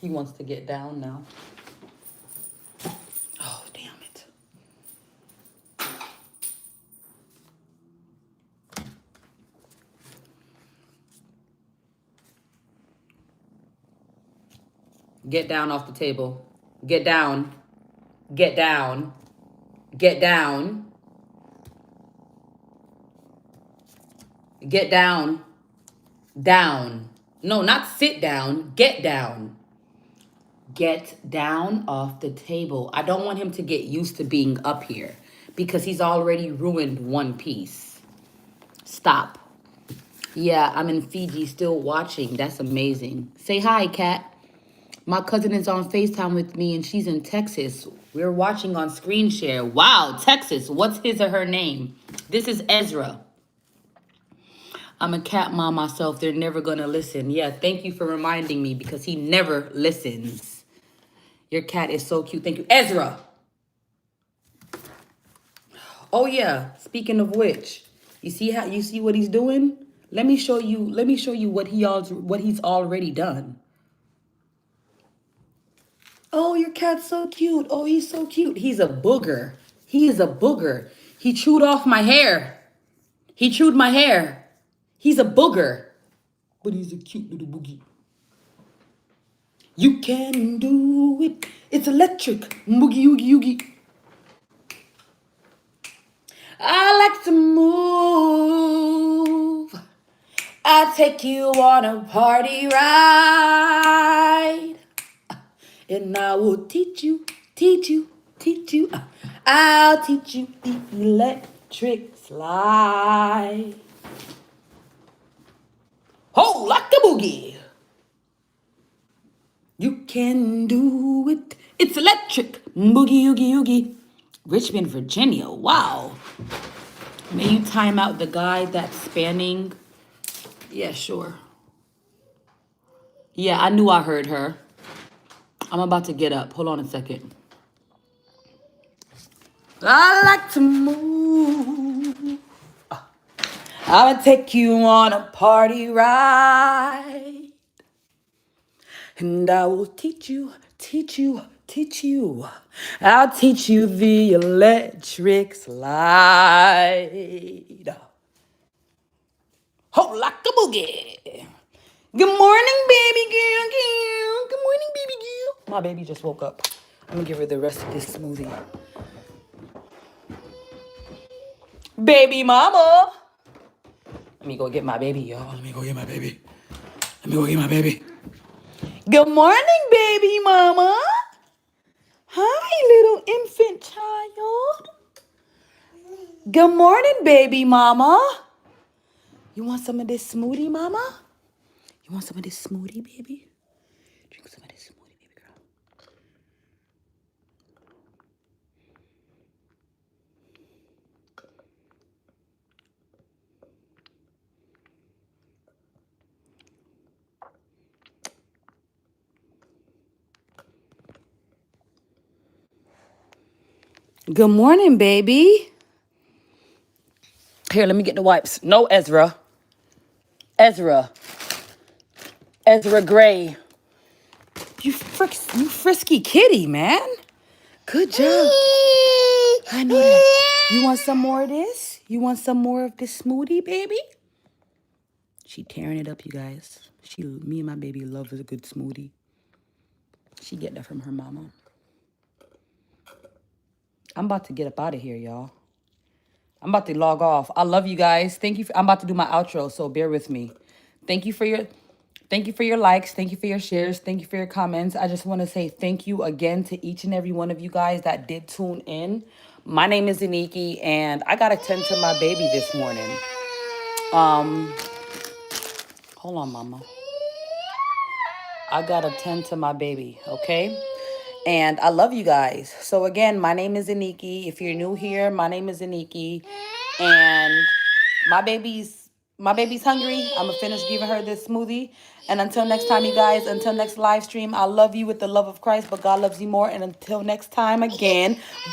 He wants to get down now. Oh, damn it. Get down off the table. Get down. Get down. Get down. Get down. Down. No, not sit down. Get down. Get down off the table. I don't want him to get used to being up here because he's already ruined one piece. Stop. Yeah, I'm in Fiji still watching. That's amazing. Say hi, Kat. My cousin is on FaceTime with me and she's in Texas. We're watching on screen share. Wow, Texas. What's his or her name? This is Ezra. I'm a cat mom myself. They're never going to listen. Yeah, thank you for reminding me because he never listens. Your cat is so cute. Thank you. Ezra. Oh yeah, speaking of which, you see what he's doing? Let me show you what he's already done. Oh, your cat's so cute. Oh, he's so cute. He's a booger. He is a booger. He chewed off my hair. He chewed my hair. He's a booger. But he's a cute little boogie. You can do it. It's electric. Boogie, oogie, oogie. I like to move. I'll take you on a party ride. And I will teach you. I'll teach you the electric slide. Oh, like a boogie. You can do it. It's electric. Boogie, oogie, oogie. Richmond, Virginia. Wow. May you time out the guy that's spanning. Yeah, sure. Yeah, I knew I heard her. I'm about to get up. Hold on a second. I like to move. I'll take you on a party ride. And I will teach you. I'll teach you the electric slide. Ho, like a boogie. Good morning, baby girl. Good morning, baby girl. My baby just woke up. I'm gonna give her the rest of this smoothie. Baby mama. Let me go get my baby, y'all. Let me go get my baby. Good morning, baby mama. Hi, little infant child. Good morning, baby mama. You want some of this smoothie, mama? You want some of this smoothie, baby? Drink some of this smoothie, baby girl. Good morning, baby. Here, let me get the wipes. No, Ezra. Ezra Gray. You frisky kitty, man. Good job. I know that. You want some more of this? You want some more of this smoothie, baby? She tearing it up, you guys. Me and my baby love a good smoothie. She get that from her mama. I'm about to get up out of here, y'all. I'm about to log off. I love you guys. Thank you. I'm about to do my outro, so bear with me. Thank you for your likes. Thank you for your shares. Thank you for your comments. I just want to say thank you again to each and every one of you guys that did tune in. My name is Aniki, and I got to tend to my baby this morning. Hold on, mama. I got to tend to my baby, okay? And I love you guys. So again, my name is Aniki. If you're new here, my name is Aniki. And my baby's hungry. I'm gonna finish giving her this smoothie. And until next time, you guys, until next live stream, I love you with the love of Christ, but God loves you more. And until next time again,